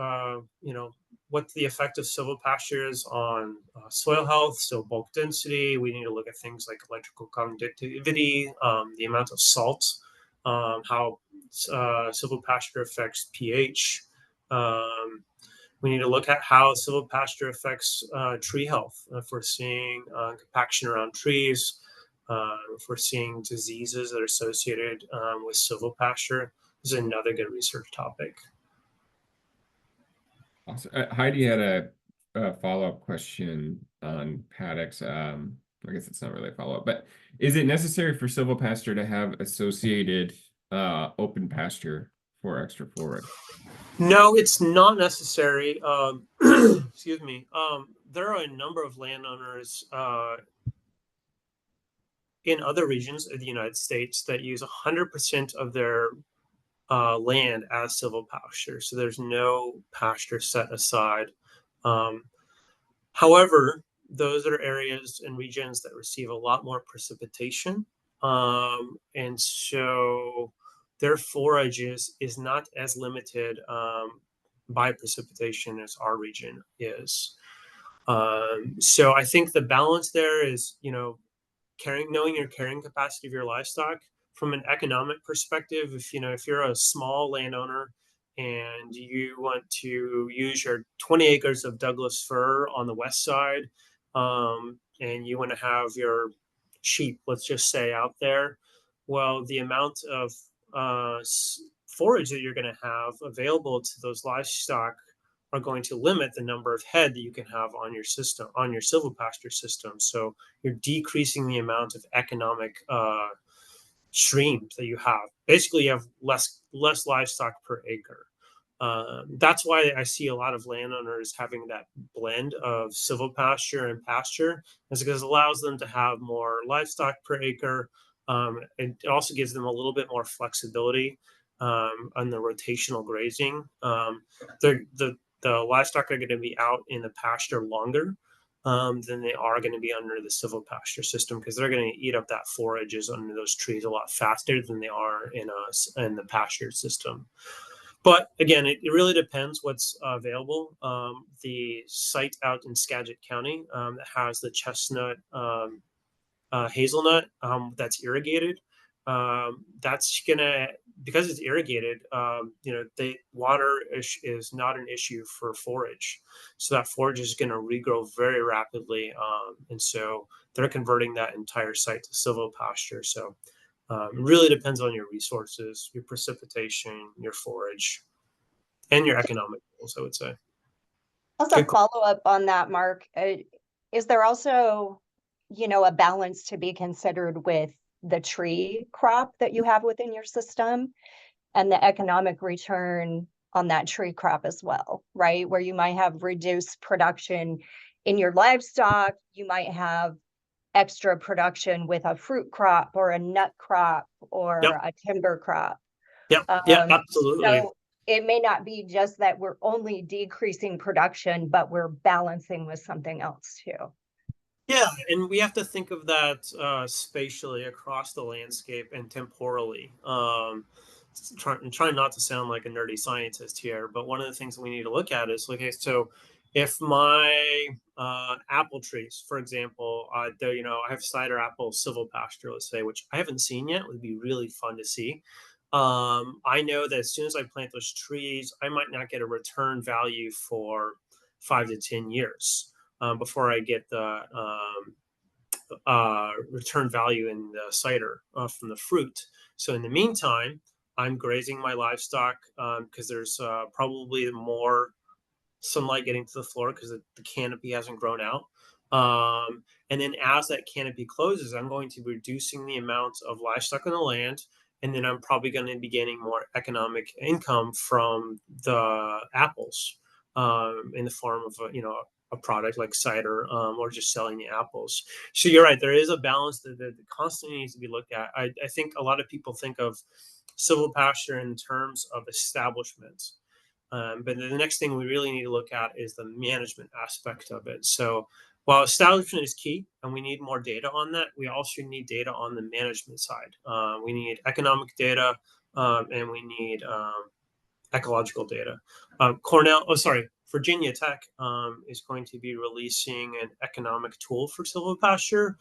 A: what the effect of silvopasture is on soil health, so bulk density. We need to look at things like electrical conductivity, the amount of salt, how silvopasture affects pH. We need to look at how silvopasture affects tree health. If we're seeing compaction around trees, if we're seeing diseases that are associated with silvopasture, this is another good research topic.
B: Also, Heidi had a follow-up question on paddocks. I guess it's not really a follow-up, but is it necessary for silvopasture to have associated open pasture for extra forage?
A: No, it's not necessary. Excuse me. There are a number of landowners in other regions of the United States that use 100% of their land as silvopasture. So there's no pasture set aside. However, those are areas and regions that receive a lot more precipitation. And so their forage is not as limited by precipitation as our region is. So I think the balance there is, knowing your carrying capacity of your livestock. From an economic perspective, if you're a small landowner and you want to use your 20 acres of Douglas fir on the west side, and you want to have your sheep, let's just say, out there, well, the amount of forage that you're going to have available to those livestock are going to limit the number of head that you can have on your system, on your silvopasture system. So you're decreasing the amount of economic streams that you have. Basically, you have less livestock per acre. That's why I see a lot of landowners having that blend of silvopasture and pasture, is because it allows them to have more livestock per acre. And it also gives them a little bit more flexibility on the rotational grazing. The livestock are going to be out in the pasture longer than they are going to be under the silvopasture system, because they're going to eat up that forages under those trees a lot faster than they are in the pasture system. But again, it really depends what's available. The site out in Skagit County that has the chestnut hazelnut that's irrigated, that's gonna, because it's irrigated, the water is not an issue for forage, so that forage is going to regrow very rapidly, and so they're converting that entire site to silvopasture. So it really depends on your resources, your precipitation, your forage, and your economic goals, I would say.
C: Also, follow up on that, Mark. Is there also, a balance to be considered with the tree crop that you have within your system and the economic return on that tree crop as well, right? Where you might have reduced production in your livestock, you might have extra production with a fruit crop or a nut crop or a timber crop.
A: Yeah, absolutely.
C: So it may not be just that we're only decreasing production, but we're balancing with something else too.
A: Yeah, and we have to think of that spatially across the landscape and temporally. Trying not to sound like a nerdy scientist here, but one of the things that we need to look at is, okay, so if my apple trees, for example, I have cider apple silvopasture, let's say, which I haven't seen yet, would be really fun to see. I know that as soon as I plant those trees, I might not get a return value for 5 to 10 years. Before I get the return value in the cider from the fruit. So in the meantime, I'm grazing my livestock because there's probably more sunlight getting to the floor because the canopy hasn't grown out. And then as that canopy closes, I'm going to be reducing the amount of livestock on the land. And then I'm probably going to be gaining more economic income from the apples in the form of a product like cider, or just selling the apples. So you're right, there is a balance that constantly needs to be looked at. I think a lot of people think of silvopasture in terms of establishment, but the next thing we really need to look at is the management aspect of it. So while establishment is key and we need more data on that, we also need data on the management side. We need economic data, and we need ecological data. Virginia Tech is going to be releasing an economic tool for silvopasture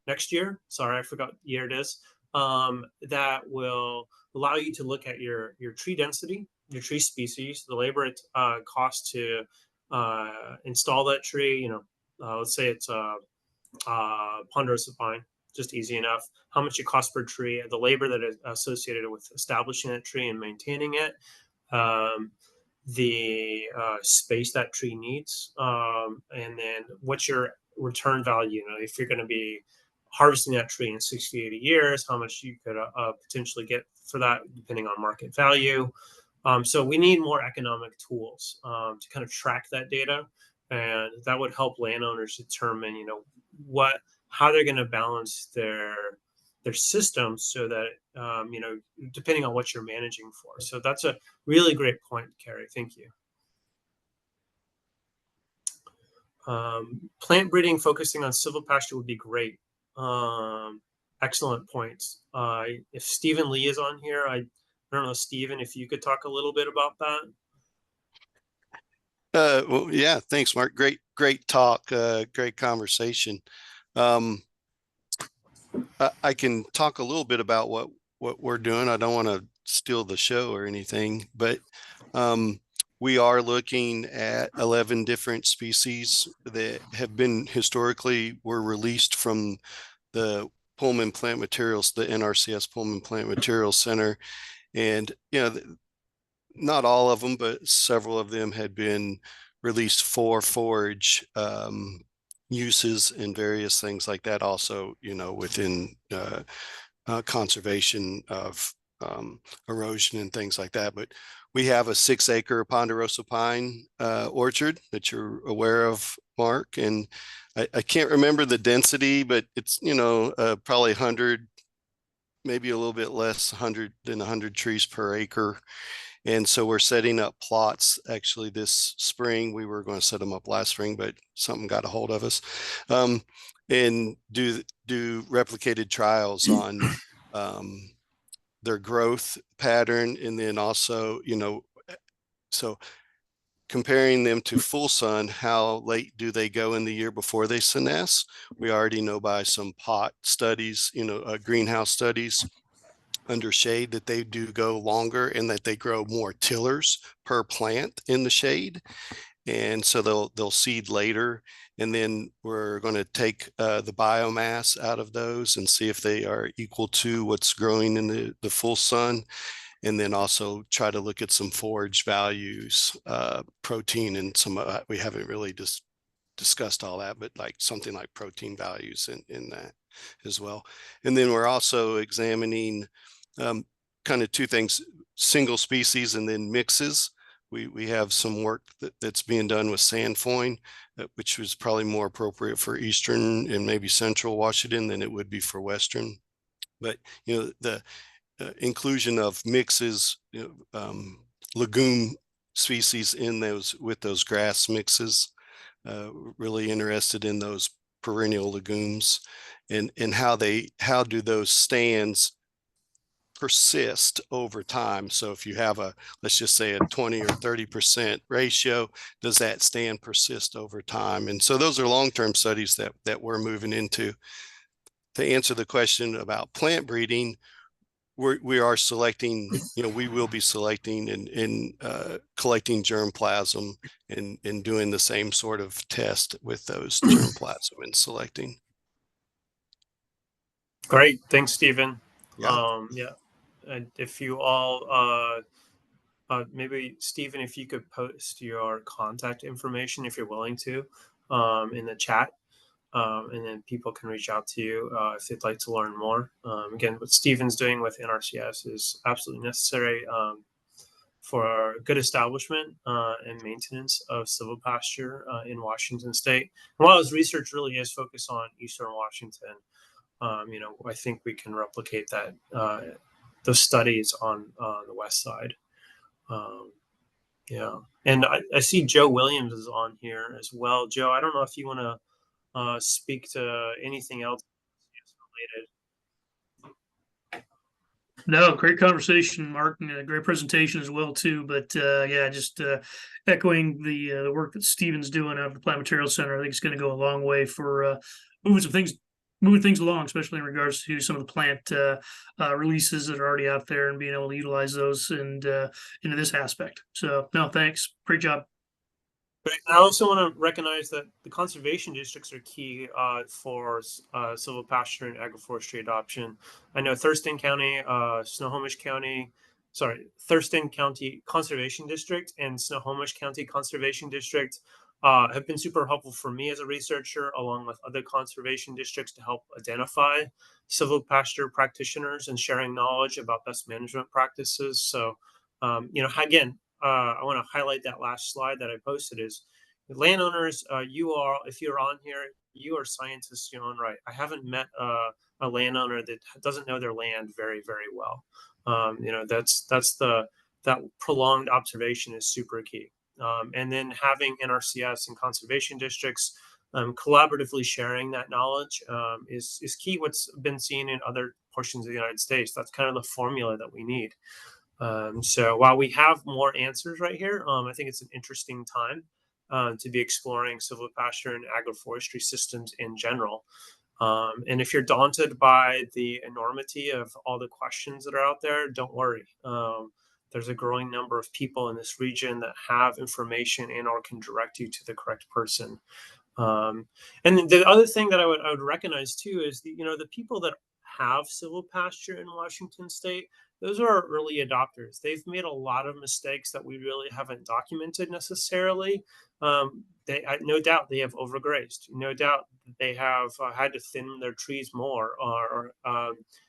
A: next year. Sorry, I forgot what year it is. That will allow you to look at your tree density, your tree species, the labor it costs to install that tree. Let's say it's ponderosa pine, just easy enough. How much it costs per tree, the labor that is associated with establishing that tree and maintaining it, the space that tree needs, and then what's your return value. If you're going to be harvesting that tree in 60, 80 years, how much you could potentially get for that, depending on market value. So we need more economic tools to kind of track that data, and that would help landowners determine, how they're going to balance their systems so that, depending on what you're managing for. So that's a really great point, Carrie. Thank you. Plant breeding focusing on silvopasture would be great. Excellent points. If Stephen Lee is on here, I don't know, Stephen, if you could talk a little bit about that.
E: Well, yeah, thanks, Mark. Great talk. Great conversation. I can talk a little bit about what we're doing. I don't want to steal the show or anything, but we are looking at 11 different species that have been historically were released from the Pullman Plant Materials, the NRCS Pullman Plant Materials Center. And, not all of them, but several of them had been released for forage uses and various things like that. Also, within conservation of erosion and things like that. But we have a 6-acre ponderosa pine orchard that you're aware of, Mark. And I can't remember the density, but it's, probably 100, maybe a little bit less, 100 trees per acre. And so we're setting up plots actually this spring. We were going to set them up last spring, but something got a hold of us, and do replicated trials on their growth pattern. And then also, so comparing them to full sun, how late do they go in the year before they senesce? We already know by some pot studies, greenhouse studies under shade, that they do go longer and that they grow more tillers per plant in the shade. And so they'll seed later. And then we're going to take the biomass out of those and see if they are equal to what's growing in the full sun. And then also try to look at some forage values, protein, and some, we haven't really discussed all that, but like something like protein values in that as well. And then we're also examining kind of two things: single species and then mixes. We have some work that's being done with sandfoin, which was probably more appropriate for eastern and maybe central Washington than it would be for western. But the inclusion of mixes, legume species in those, with those grass mixes, really interested in those perennial legumes and how do those stands persist over time. So if you have let's just say a 20 or 30% ratio, does that stand persist over time? And so those are long-term studies that we're moving into. To answer the question about plant breeding, we are selecting, we will be selecting and collecting germplasm and doing the same sort of test with those germplasm and selecting.
A: Great. Thanks, Stephen.
E: Yeah.
A: And if you all, maybe Stephen, if you could post your contact information, if you're willing to, in the chat, and then people can reach out to you if they'd like to learn more. Again, what Stephen's doing with NRCS is absolutely necessary for good establishment and maintenance of silvopasture in Washington State. And while his research really is focused on Eastern Washington, I think we can replicate that those studies on the west side. Yeah. And I see Joe Williams is on here as well. Joe, I don't know if you want to speak to anything else related.
F: No, great conversation, Mark, and a great presentation as well too. But yeah, just echoing the work that Steven's doing out of the Plant Materials Center. I think it's going to go a long way for moving things along, especially in regards to some of the plant releases that are already out there and being able to utilize those and into this aspect. So no, thanks, great job.
A: But I also want to recognize that the conservation districts are key for silvopasture and agroforestry adoption. I know Thurston County, Thurston County Conservation District and Snohomish County Conservation District have been super helpful for me as a researcher, along with other conservation districts, to help identify silvopasture practitioners and sharing knowledge about best management practices. So, again, I want to highlight that last slide that I posted is landowners, if you're on here, you are scientists in your own right. I haven't met a landowner that doesn't know their land very, very well. That prolonged observation is super key. And then having NRCS and conservation districts collaboratively sharing that knowledge is key. What's been seen in other portions of the United States, that's kind of the formula that we need. So while we have more answers right here, I think it's an interesting time to be exploring silvopasture and agroforestry systems in general. And if you're daunted by the enormity of all the questions that are out there, don't worry. There's a growing number of people in this region that have information and or can direct you to the correct person. And the other thing that I would recognize too is the people that have silvopasture in Washington State, those are early adopters. They've made a lot of mistakes that we really haven't documented necessarily. No doubt they have overgrazed. No doubt they have had to thin their trees more, or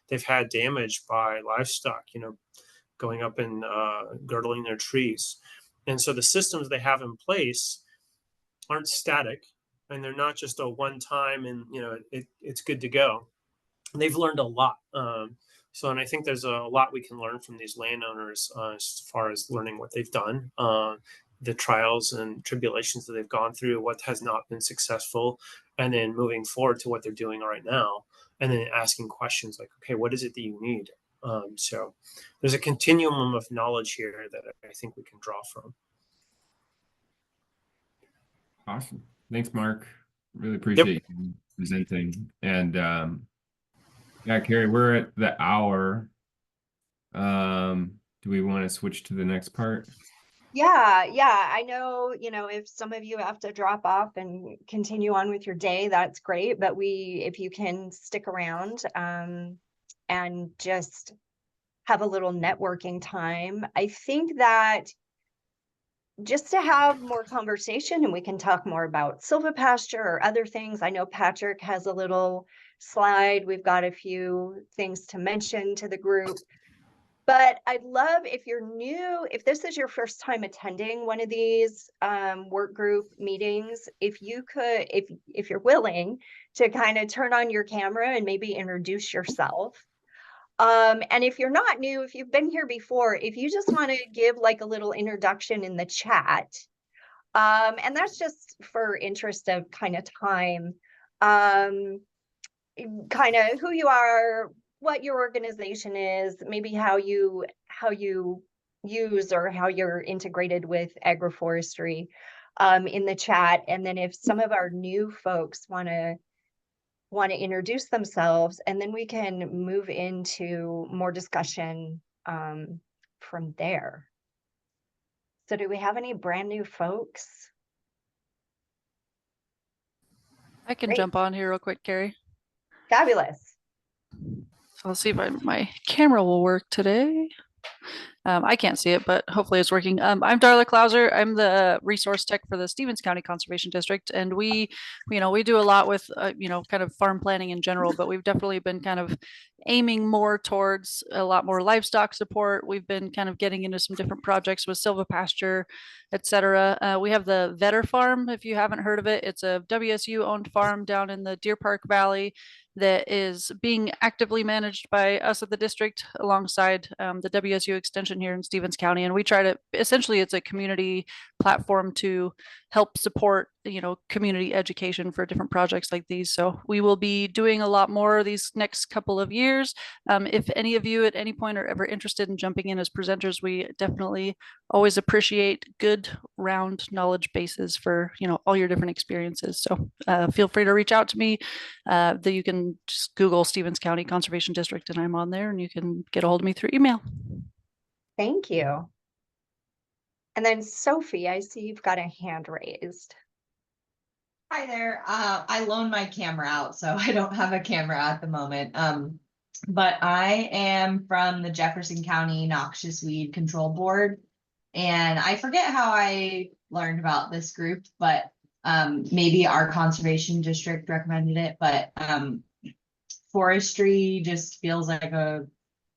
A: they've had damage by livestock, going up and girdling their trees. And so the systems they have in place aren't static, and they're not just a one time and it's good to go. They've learned a lot. And I think there's a lot we can learn from these landowners as far as learning what they've done, the trials and tribulations that they've gone through, what has not been successful, and then moving forward to what they're doing right now, and then asking questions like, okay, what is it that you need? So there's a continuum of knowledge here that I think we can draw from.
B: Awesome. Thanks, Mark. Really appreciate you presenting. And yeah, Carrie, we're at the hour. Do we want to switch to the next part?
C: Yeah, I know, if some of you have to drop off and continue on with your day, that's great. But if you can stick around and just have a little networking time, I think that just to have more conversation and we can talk more about silvopasture or other things. I know Patrick has a little slide. We've got a few things to mention to the group. But I'd love, if you're new, if this is your first time attending one of these work group meetings, if you could, if you're willing to kind of turn on your camera and maybe introduce yourself. And if you're not new, if you've been here before, if you just want to give like a little introduction in the chat, and that's just for interest of kind of time, kind of who you are, what your organization is, maybe how you use or how you're integrated with agroforestry in the chat. And then if some of our new folks want to introduce themselves, and then we can move into more discussion from there. So do we have any brand new folks?
G: I can
C: Great.
G: jump on here real quick, Carrie.
C: Fabulous.
G: So I'll see if my camera will work today. I can't see it, but hopefully it's working. I'm Darla Klauser. I'm the resource tech for the Stevens County Conservation District, and we do a lot with kind of farm planning in general, but we've definitely been kind of aiming more towards a lot more livestock support. We've been kind of getting into some different projects with silvopasture, etc. We have the Vetter Farm, if you haven't heard of it. It's a WSU owned farm down in the Deer Park Valley. that is being actively managed by us at the district alongside the WSU extension here in Stevens County. And we try to, essentially it's a community platform to help support, you know, community education for different projects like these. So we will be doing a lot more these next couple of years. If any of you at any point are ever interested in jumping in as presenters, we definitely always appreciate good round knowledge bases for, you know, all your different experiences. So feel free to reach out to me. That you can just Google Stevens County Conservation District and I'm on there, and you can get a hold of me through email.
C: Thank you. And then Sophie, I see you've got a hand raised.
H: Hi there. I loaned my camera out, so I don't have a camera at the moment. But I am from the Jefferson County Noxious Weed Control Board. And I forget how I learned about this group, but maybe our conservation district recommended it. But forestry just feels like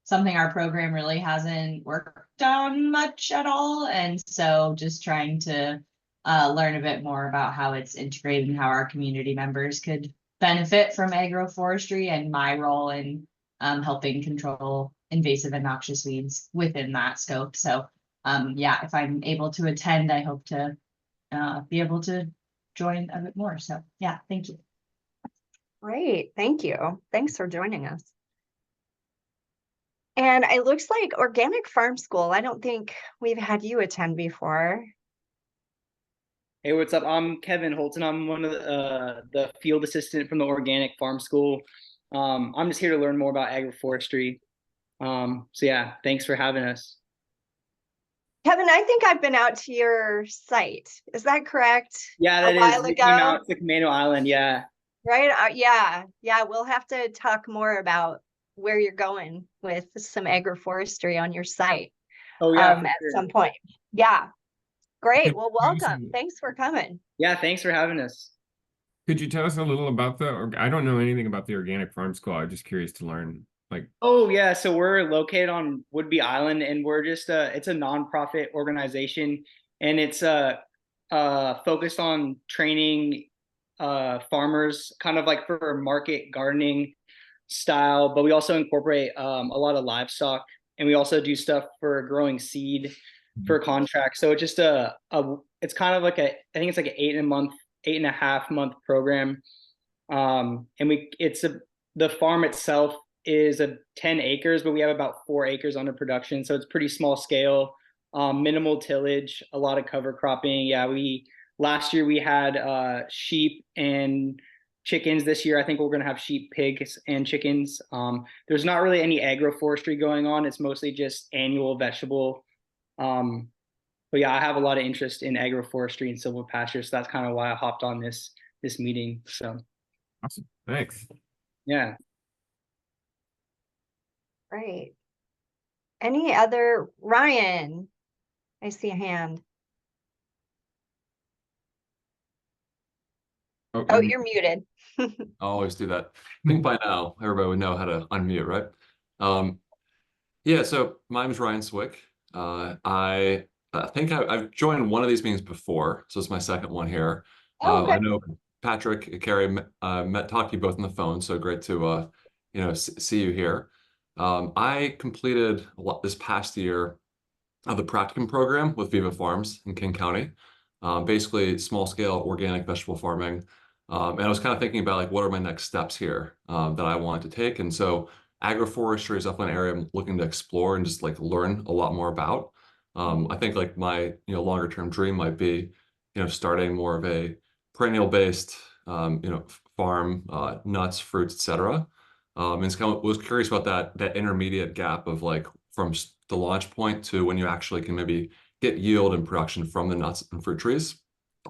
H: something our program really hasn't worked on much at all. And so just trying to learn a bit more about how it's integrated and how our community members could benefit from agroforestry and my role in helping control invasive and noxious weeds within that scope. So yeah, if I'm able to attend, I hope to be able to join a bit more. So yeah, thank you.
C: Great, thank you. Thanks for joining us. And it looks like Organic Farm School. I don't think we've had you attend before.
I: Hey, what's up? I'm Kevin Holton. I'm one of the field assistant from the Organic Farm School. I'm just here to learn more about agroforestry. So yeah, thanks for having us.
C: Kevin, I think I've been out to your site. Is that correct?
I: Yeah, that
C: a
I: is.
C: while
I: We
C: ago.
I: came out to Commando Island. Yeah.
C: Right. Yeah. We'll have to talk more about where you're going with some agroforestry on your site.
I: Oh yeah.
C: At some point. Yeah. Great. Well, welcome.
B: Awesome.
C: Thanks for coming.
I: Yeah, thanks for having us.
B: Could you tell us a little about I don't know anything about the Organic Farm School. I'm just curious to learn. Like,
I: oh yeah, so we're located on Woodby Island, and we're just it's a nonprofit organization, and it's focused on training farmers kind of like for market gardening style, but we also incorporate a lot of livestock, and we also do stuff for growing seed for contracts. So it's just it's kind of like I think it's like an 8.5 month program. And the farm itself is 10 acres, but we have about 4 acres under production. So it's pretty small scale, minimal tillage, a lot of cover cropping. Yeah, last year we had sheep and chickens. This year I think we're going to have sheep, pigs, and chickens. There's not really any agroforestry going on. It's mostly just annual vegetable. But yeah, I have a lot of interest in agroforestry and silvopasture, so that's kind of why I hopped on this meeting. So
B: awesome. Thanks.
I: Yeah.
C: Great. Any other? Ryan, I see a hand. Oh, you're muted.
J: I always do that. I think by now everybody would know how to unmute, right? Yeah, so my name is Ryan Swick. I think I've joined one of these meetings before, so it's my second one here.
C: Oh,
J: I know Patrick, Carrie, talked to you both on the phone, so great to see you here. I completed this past year of the practicum program with Viva Farms in King County, basically small scale organic vegetable farming. And I was kind of thinking about like what are my next steps here that I want to take, and so agroforestry is definitely an area I'm looking to explore and just like learn a lot more about. I think like my longer term dream might be starting more of a perennial based farm, nuts, fruits, etc. And it's kind of was curious about that intermediate gap of like from the launch point to when you actually can maybe get yield and production from the nuts and fruit trees.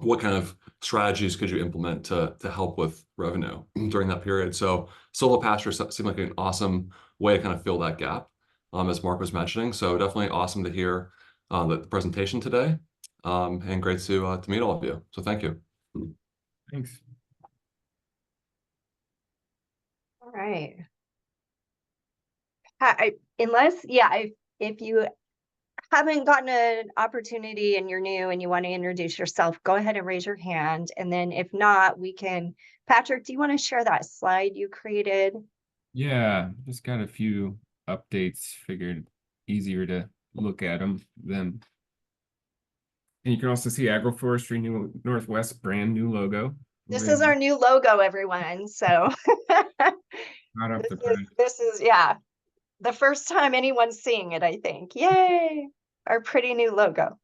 J: What kind of strategies could you implement to help with revenue during that period? So Silvopasture seemed like an awesome way to kind of fill that gap, as Mark was mentioning. So definitely awesome to hear the presentation today, and great to meet all of you. So thank you.
B: Thanks.
C: All right. If you haven't gotten an opportunity and you're new and you want to introduce yourself, go ahead and raise your hand. And then if not, we can, Patrick, do you want to share that slide you created?
B: Yeah, just got a few updates, figured easier to look at them than. And you can also see Agroforestry New Northwest brand new logo.
C: This is our new logo, everyone. So
B: Hot off the press.
C: this is, yeah, the first time anyone's seeing it, I think. Yay, our pretty new logo.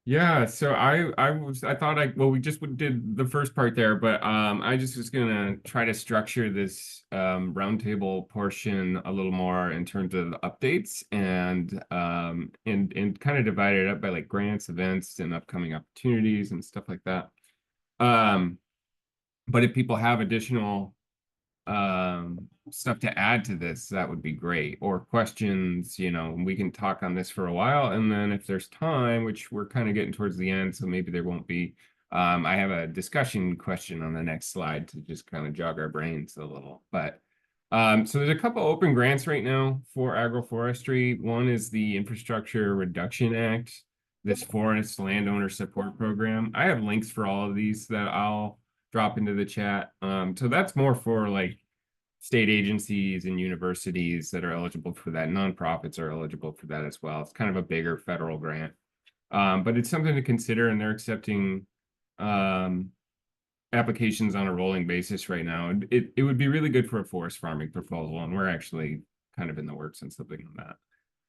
B: Yeah, so I thought we just did the first part there, but I just was gonna try to structure this roundtable portion a little more in terms of updates and kind of divide it up by like grants, events, and upcoming opportunities and stuff like that. But if people have additional stuff to add to this, that would be great, or questions, we can talk on this for a while, and then if there's time, which we're kind of getting towards the end, so maybe there won't be, I have a discussion question on the next slide to just kind of jog our brains a little. But so there's a couple open grants right now for agroforestry. One is the Infrastructure Reduction Act, this forest landowner support program. I have links for all of these that I'll drop into the chat. So that's more for like state agencies and universities that are eligible for that. Nonprofits are eligible for that as well. It's kind of a bigger federal grant, but it's something to consider, and they're accepting applications on a rolling basis right now. It would be really good for a forest farming proposal, and we're actually kind of in the works on something on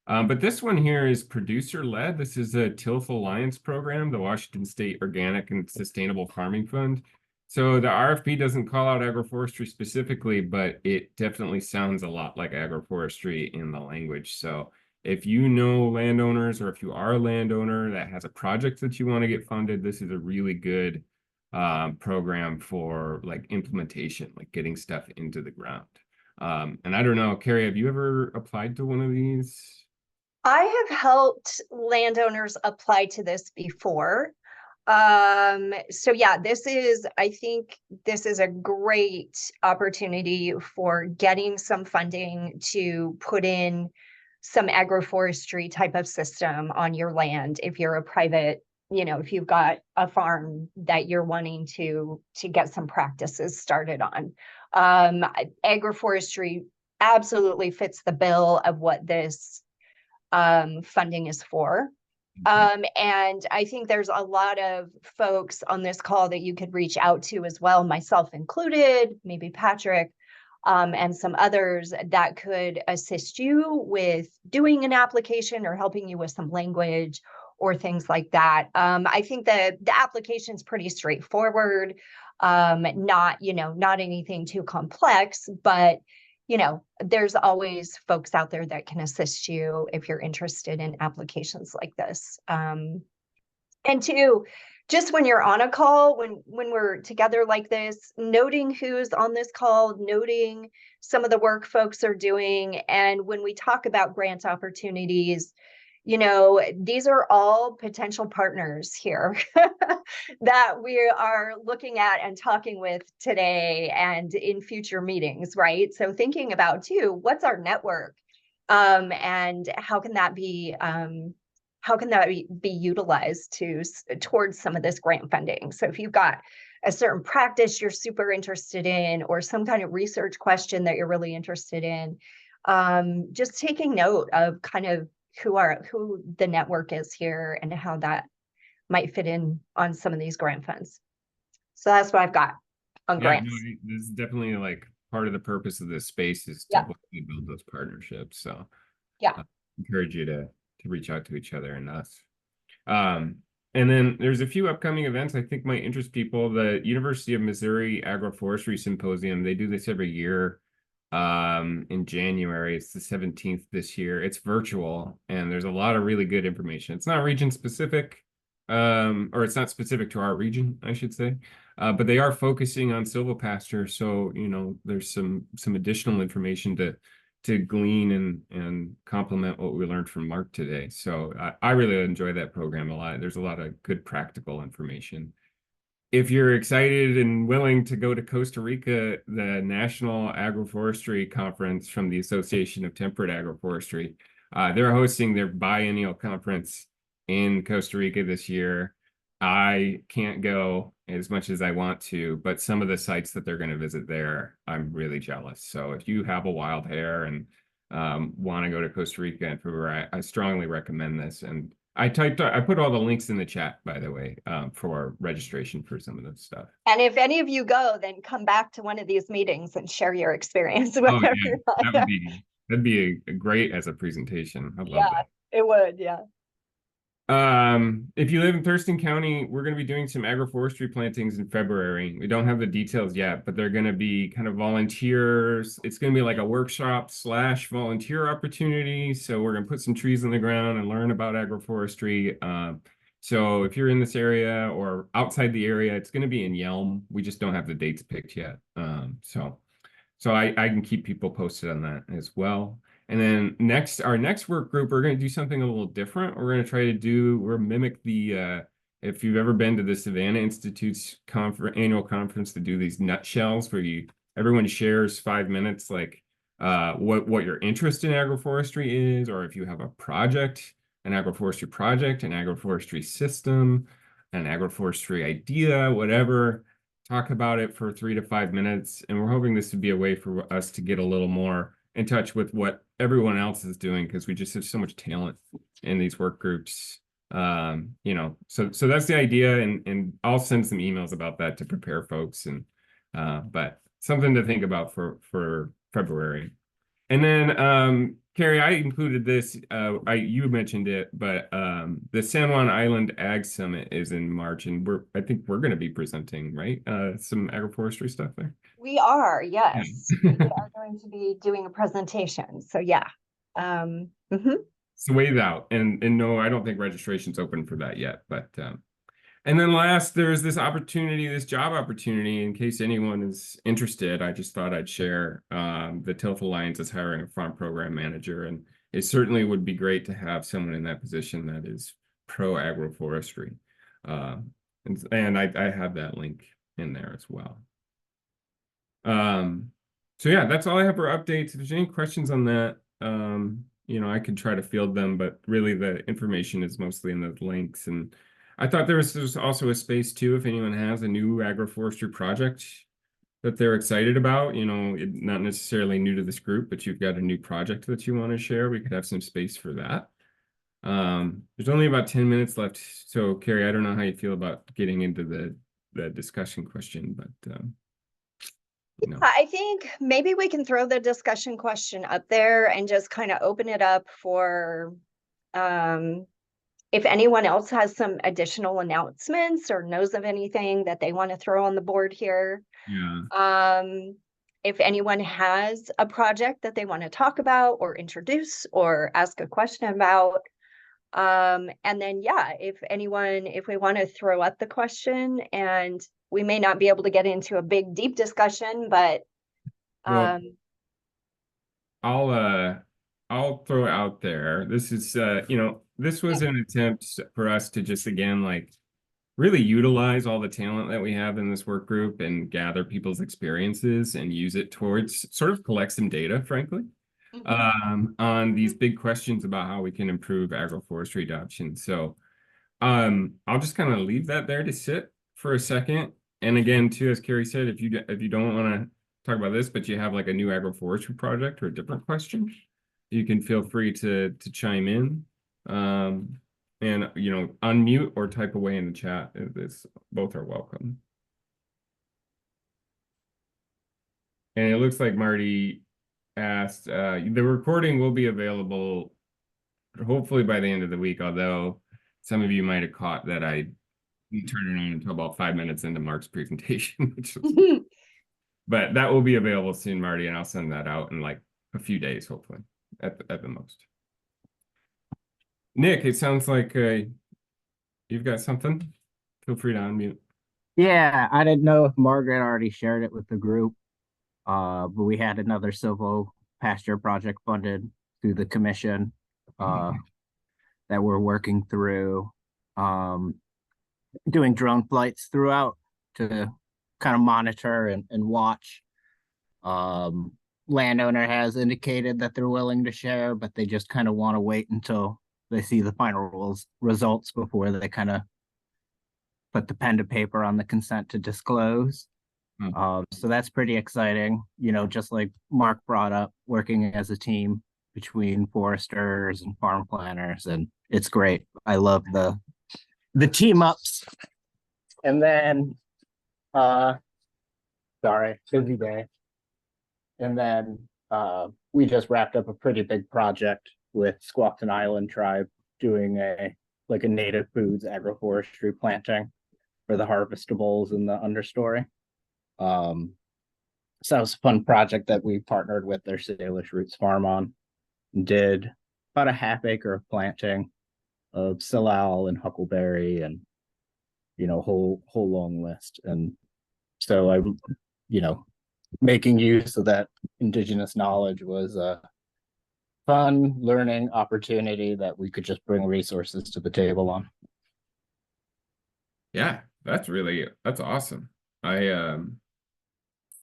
B: that. But this one here is producer-led. This is a TILF Alliance program, the Washington State Organic and Sustainable Farming Fund. So the RFP doesn't call out agroforestry specifically, but it definitely sounds a lot like agroforestry in the language. So if you know landowners, or if you are a landowner that has a project that you want to get funded, this is a really good program for like implementation, like getting stuff into the ground. And I don't know, Carrie, have you ever applied to one of these?
C: I have helped landowners apply to this before. So yeah, I think this is a great opportunity for getting some funding to put in some agroforestry type of system on your land. If you're a private, if you've got a farm that you're wanting to get some practices started on. Agroforestry absolutely fits the bill of what this funding is for. And I think there's a lot of folks on this call that you could reach out to as well, myself included, maybe Patrick, and some others that could assist you with doing an application or helping you with some language or things like that. I think that the application is pretty straightforward, not anything too complex, but there's always folks out there that can assist you if you're interested in applications like this. And two, just when you're on a call, when we're together like this, noting who's on this call, noting some of the work folks are doing. And when we talk about grant opportunities, these are all potential partners here that we are looking at and talking with today and in future meetings, right? So thinking about too, what's our network, and how can that be utilized towards some of this grant funding? So if you've got a certain practice you're super interested in, or some kind of research question that you're really interested in, just taking note of kind of who the network is here and how that might fit in on some of these grant funds. So that's what I've got on grants.
B: No, this is definitely like part of the purpose of this space is to build those partnerships. So I encourage you to reach out to each other and us. And then there's a few upcoming events I think might interest people. The University of Missouri Agroforestry Symposium, they do this every year. In January, it's the 17th this year. It's virtual, and there's a lot of really good information. It's not region specific, or it's not specific to our region, I should say, but they are focusing on silvopasture. So, there's some additional information to glean and complement what we learned from Mark today. So I really enjoy that program a lot. There's a lot of good practical information. If you're excited and willing to go to Costa Rica, the National Agroforestry Conference from the Association of Temperate Agroforestry, They're hosting their biennial conference in Costa Rica this year. I can't go as much as I want to, but some of the sites that they're going to visit there, I'm really jealous. So if you have a wild hair and want to go to Costa Rica and Peru, I strongly recommend this. And I put all the links in the chat, by the way, for registration for some of this stuff.
C: And if any of you go, then come back to one of these meetings and share your experience with everyone.
B: That'd be a great as a presentation. I'd love that.
C: It would, yeah.
B: If you live in Thurston County, we're going to be doing some agroforestry plantings in February. We don't have the details yet, but they're going to be kind of volunteers. It's going to be like a workshop / volunteer opportunity. So we're going to put some trees in the ground and learn about agroforestry. So if you're in this area or outside the area, it's going to be in Yelm. We just don't have the dates picked yet. So I can keep people posted on that as well. And then our next work group, we're going to do something a little different. We're going to mimic the, if you've ever been to the Savannah Institute's annual conference to do these nutshells where everyone shares 5 minutes, like what your interest in agroforestry is, or if you have a project, an agroforestry project, an agroforestry system, an agroforestry idea, whatever, talk about it for 3 to 5 minutes. And we're hoping this would be a way for us to get a little more in touch with what everyone else is doing, because we just have so much talent in these work groups. So that's the idea, and I'll send some emails about that to prepare folks, and but something to think about for February. And then Carrie, I included this, you mentioned it, but the San Juan Island Ag Summit is in March, and I think we're going to be presenting, right? Some agroforestry stuff there.
C: We are, yes. We are going to be doing a presentation. So yeah.
B: So wait out. And no, I don't think registration's open for that yet. But and then last, there's this job opportunity, in case anyone is interested. I just thought I'd share. The Tilth Alliance is hiring a farm program manager, and it certainly would be great to have someone in that position that is pro agroforestry. And I have that link in there as well. So yeah, that's all I have for updates. If there's any questions on that, I could try to field them, but really the information is mostly in the links. And I thought there's also a space too, if anyone has a new agroforestry project that they're excited about, not necessarily new to this group, but you've got a new project that you want to share, we could have some space for that. There's only about 10 minutes left. So Carrie, I don't know how you feel about getting into the discussion question, but
C: I think maybe we can throw the discussion question up there and just kind of open it up for if anyone else has some additional announcements or knows of anything that they want to throw on the board here.
B: Yeah.
C: If anyone has a project that they want to talk about or introduce or ask a question about. And then, if we want to throw up the question, and we may not be able to get into a big, deep discussion, but
B: I'll throw it out there. This is, this was an attempt for us to just, again, really utilize all the talent that we have in this work group and gather people's experiences and use it towards sort of collect some data, frankly, on these big questions about how we can improve agroforestry adoption. So I'll just kind of leave that there to sit for a second. And again, too, as Carrie said, if you don't want to talk about this, but you have like a new agroforestry project or a different question, you can feel free to chime in, and unmute or type away in the chat. Both are welcome. And it looks like Marty asked, the recording will be available hopefully by the end of the week, although some of you might have caught that I turned it on until about 5 minutes into Mark's presentation, but that will be available soon, Marty, and I'll send that out in like a few days, hopefully, at the most. Nick, it sounds like you've got something. Feel free to unmute.
K: Yeah, I didn't know if Margaret already shared it with the group, but we had another Silvopasture project funded through the commission that we're working through, doing drone flights throughout to kind of monitor and watch landowner has indicated that they're willing to share, but they just kind of want to wait until they see the final results before they kind of put the pen to paper on the consent to disclose. So that's pretty exciting. You know, just like Mark brought up, working as a team between foresters and farm planners, and it's great. I love the team ups. And then sorry, busy day. And then we just wrapped up a pretty big project with Squaxin Island tribe doing a native foods agroforestry planting for the harvestables in the understory. So that was a fun project that we partnered with their Salish Roots farm on, and did about a half-acre of planting of salal and huckleberry, and whole long list. And so I, making use of that indigenous knowledge was a fun learning opportunity that we could just bring resources to the table on.
B: Yeah, that's awesome. I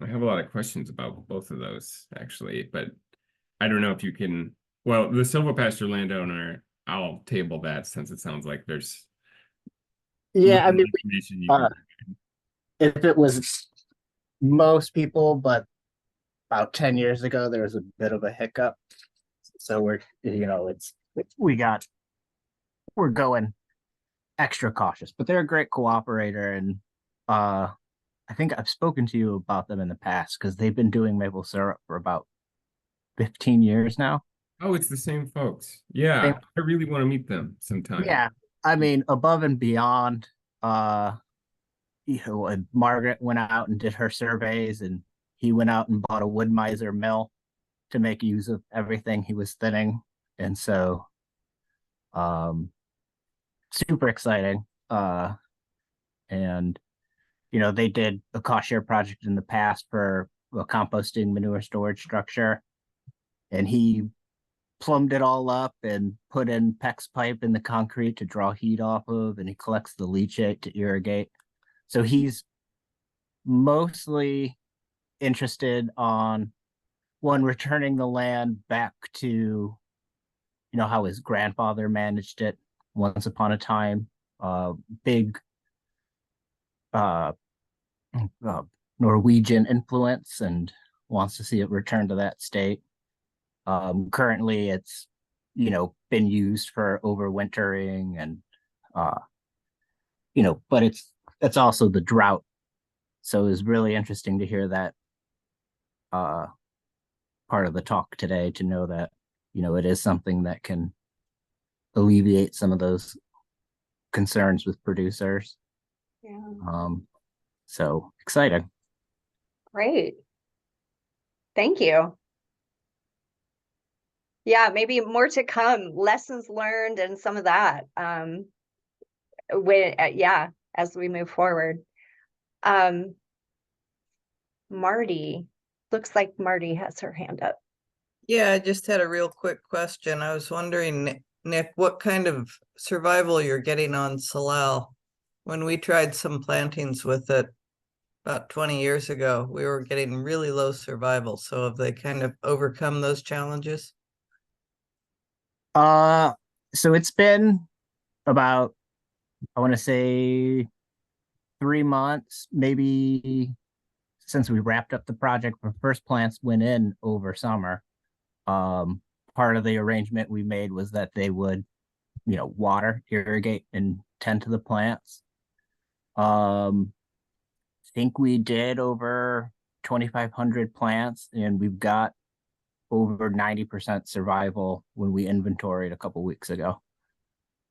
B: have a lot of questions about both of those actually, but I don't know if you can. Well, the Silvopasture landowner, I'll table that since it sounds like there's information you can
K: if it was most people, but about 10 years ago there was a bit of a hiccup, so we're going extra cautious, but they're a great cooperator. And I think I've spoken to you about them in the past because they've been doing maple syrup for about 15 years now.
B: Oh, it's the same folks. Yeah, I really want to meet them sometime.
K: Yeah, I mean, above and beyond, Margaret went out and did her surveys, and he went out and bought a wood miser mill to make use of everything he was thinning. And so super exciting. And they did a cost share project in the past for a composting manure storage structure, and he plumbed it all up and put in PEX pipe in the concrete to draw heat off of, and he collects the leachate to irrigate. So he's mostly interested on returning the land back to how his grandfather managed it once upon a time. Big Norwegian influence, and wants to see it return to that state. Currently it's been used for overwintering, and but it's also the drought. So it was really interesting to hear that part of the talk today, to know that it is something that can alleviate some of those concerns with producers.
C: Yeah.
K: So exciting.
C: Great. Thank you. Yeah, maybe more to come, lessons learned and some of that. As we move forward. Marty, looks like Marty has her hand up.
L: Yeah, I just had a real quick question. I was wondering, Nick, what kind of survival you're getting on salal? When we tried some plantings with it about 20 years ago, we were getting really low survival. So have they kind of overcome those challenges?
K: So it's been about, I want to say 3 months, maybe, since we wrapped up the project. Our first plants went in over summer. Part of the arrangement we made was that they would, water, irrigate, and tend to the plants. I think we did over 2,500 plants, and we've got over 90% survival when we inventoried a couple weeks ago.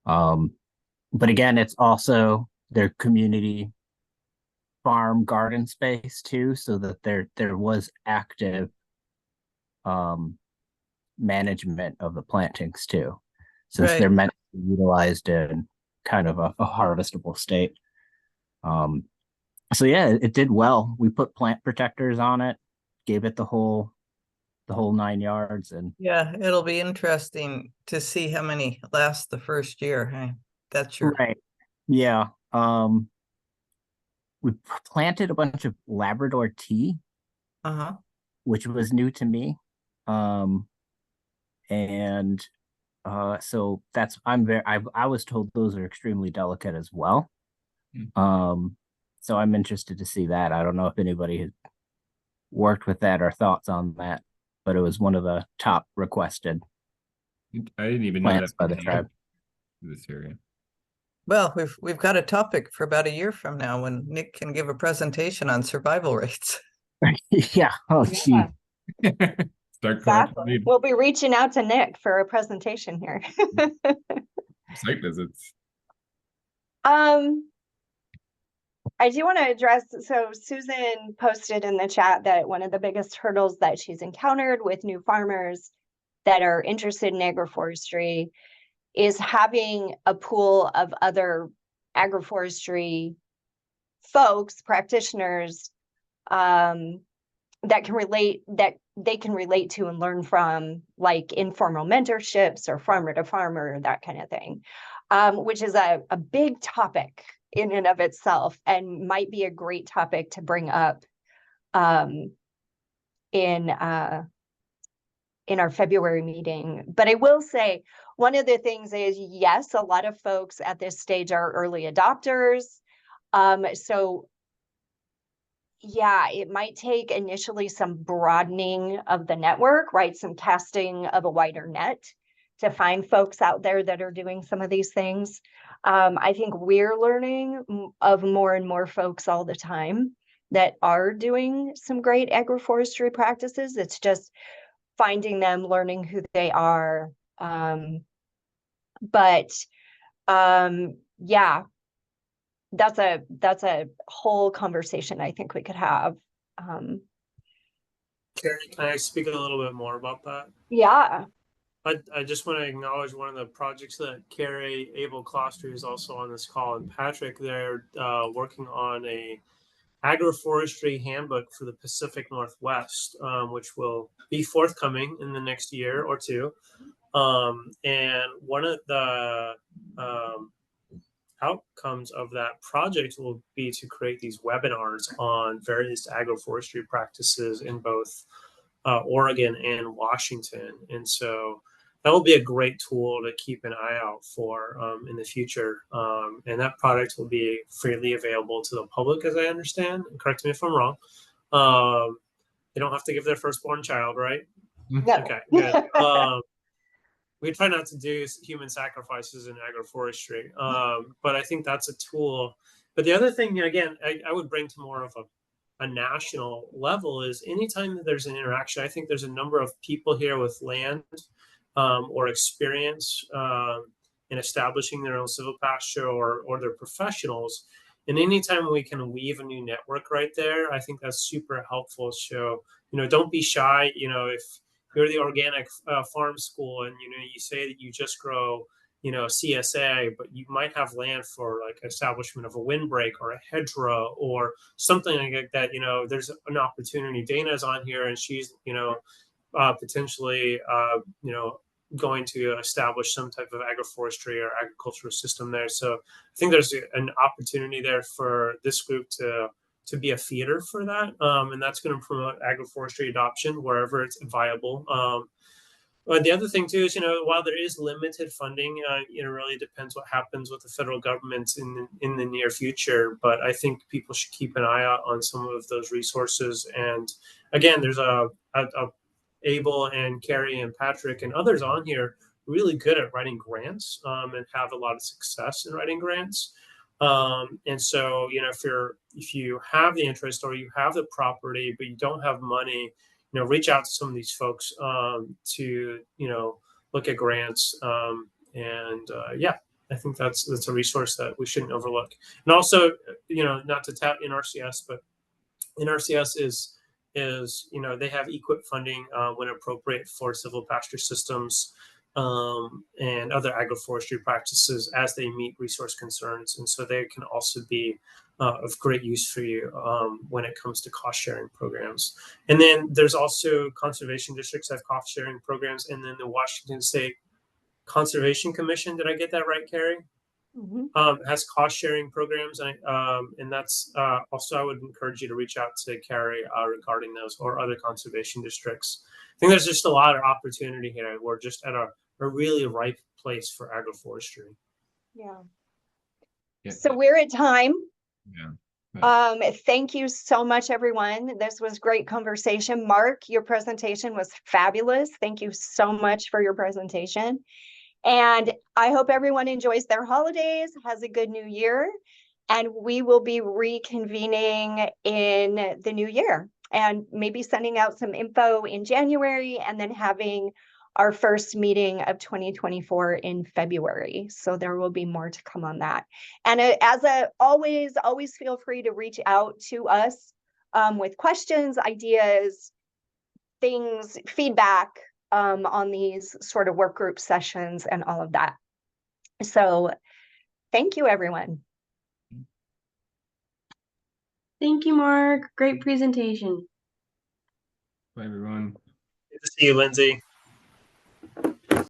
K: But again, it's also their community farm garden space too, so that there was active management of the plantings too, since they're meant to be utilized in kind of a harvestable state. So yeah, it did well. We put plant protectors on it, gave it the whole 9 yards. And
L: yeah, it'll be interesting to see how many last the first year. Hey, that's your
K: right. Yeah. We planted a bunch of Labrador tea. which was new to me. And so that's I was told those are extremely delicate as well. So I'm interested to see that. I don't know if anybody has worked with that or thoughts on that, but it was one of the top requested
B: I didn't even know
K: plants
B: that
K: by the
B: we
K: tribe.
B: had this area.
L: Well, we've got a topic for about a year from now when Nick can give a presentation on survival rates.
K: Yeah. Oh, gee.
C: Yeah,
B: Start collecting
C: exactly.
B: lead
C: We'll be reaching out to Nick for a presentation here.
B: site visits.
C: I do want to address, so Susan posted in the chat that one of the biggest hurdles that she's encountered with new farmers that are interested in agroforestry is having a pool of other agroforestry folks, practitioners, that they can relate to and learn from, like informal mentorships or farmer to farmer, that kind of thing, which is a big topic in and of itself and might be a great topic to bring up in our February meeting. But I will say, one of the things is, yes, a lot of folks at this stage are early adopters. So yeah, it might take initially some broadening of the network, right? Some casting of a wider net to find folks out there that are doing some of these things. I think we're learning of more and more folks all the time that are doing some great agroforestry practices. It's just finding them, learning who they are. Yeah, that's a whole conversation I think we could have.
A: Carrie, can I speak a little bit more about that?
C: Yeah.
A: I just want to acknowledge one of the projects that Carrie Abel Kloster is also on this call, and Patrick, they're working on a agroforestry handbook for the Pacific Northwest, which will be forthcoming in the next year or two. And one of the outcomes of that project will be to create these webinars on various agroforestry practices in both Oregon and Washington. And so that will be a great tool to keep an eye out for in the future. And that product will be freely available to the public, as I understand. Correct me if I'm wrong. They don't have to give their firstborn child, right?
C: No.
A: Okay, good. We try not to do human sacrifices in agroforestry, but I think that's a tool. But the other thing, again, I would bring to more of a national level is anytime that there's an interaction, I think there's a number of people here with land or experience in establishing their own silvopasture or they're professionals. And anytime we can weave a new network right there, I think that's super helpful. So, don't be shy. If you're the organic farm school and, you say that you just grow, CSA, but you might have land for like establishment of a windbreak or a hedgerow or something like that. There's an opportunity. Dana's on here and she's, potentially, going to establish some type of agroforestry or agricultural system there. So I think there's an opportunity there for this group to be a feeder for that. And that's going to promote agroforestry adoption wherever it's viable. But the other thing too is, while there is limited funding, it really depends what happens with the federal government in the near future. But I think people should keep an eye out on some of those resources. And again, there's a Abel and Carrie and Patrick and others on here really good at writing grants and have a lot of success in writing grants. And so, if you have the interest or you have the property, but you don't have money, reach out to some of these folks to, look at grants. Yeah, I think that's a resource that we shouldn't overlook. And also, not to tout NRCS, but NRCS is they have EQIP funding when appropriate for silvopasture systems and other agroforestry practices as they meet resource concerns. And so they can also be of great use for you when it comes to cost sharing programs. And then there's also conservation districts have cost sharing programs, and then the Washington State Conservation Commission. Did I get that right, Carrie? has cost sharing programs, and that's also, I would encourage you to reach out to Carrie regarding those or other conservation districts. I think there's just a lot of opportunity here. We're just at a really ripe place for agroforestry.
C: Yeah. So we're at time.
B: Yeah.
C: Thank you so much, everyone. This was great conversation. Mark, your presentation was fabulous. Thank you so much for your presentation. And I hope everyone enjoys their holidays, has a good new year, and we will be reconvening in the new year and maybe sending out some info in January and then having our first meeting of 2024 in February. So there will be more to come on that. And always feel free to reach out to us with questions, ideas, things, feedback on these sort of work group sessions and all of that. So thank you, everyone.
D: Thank you, Mark. Great presentation.
B: Bye, everyone.
A: Good to see you, Lindsay.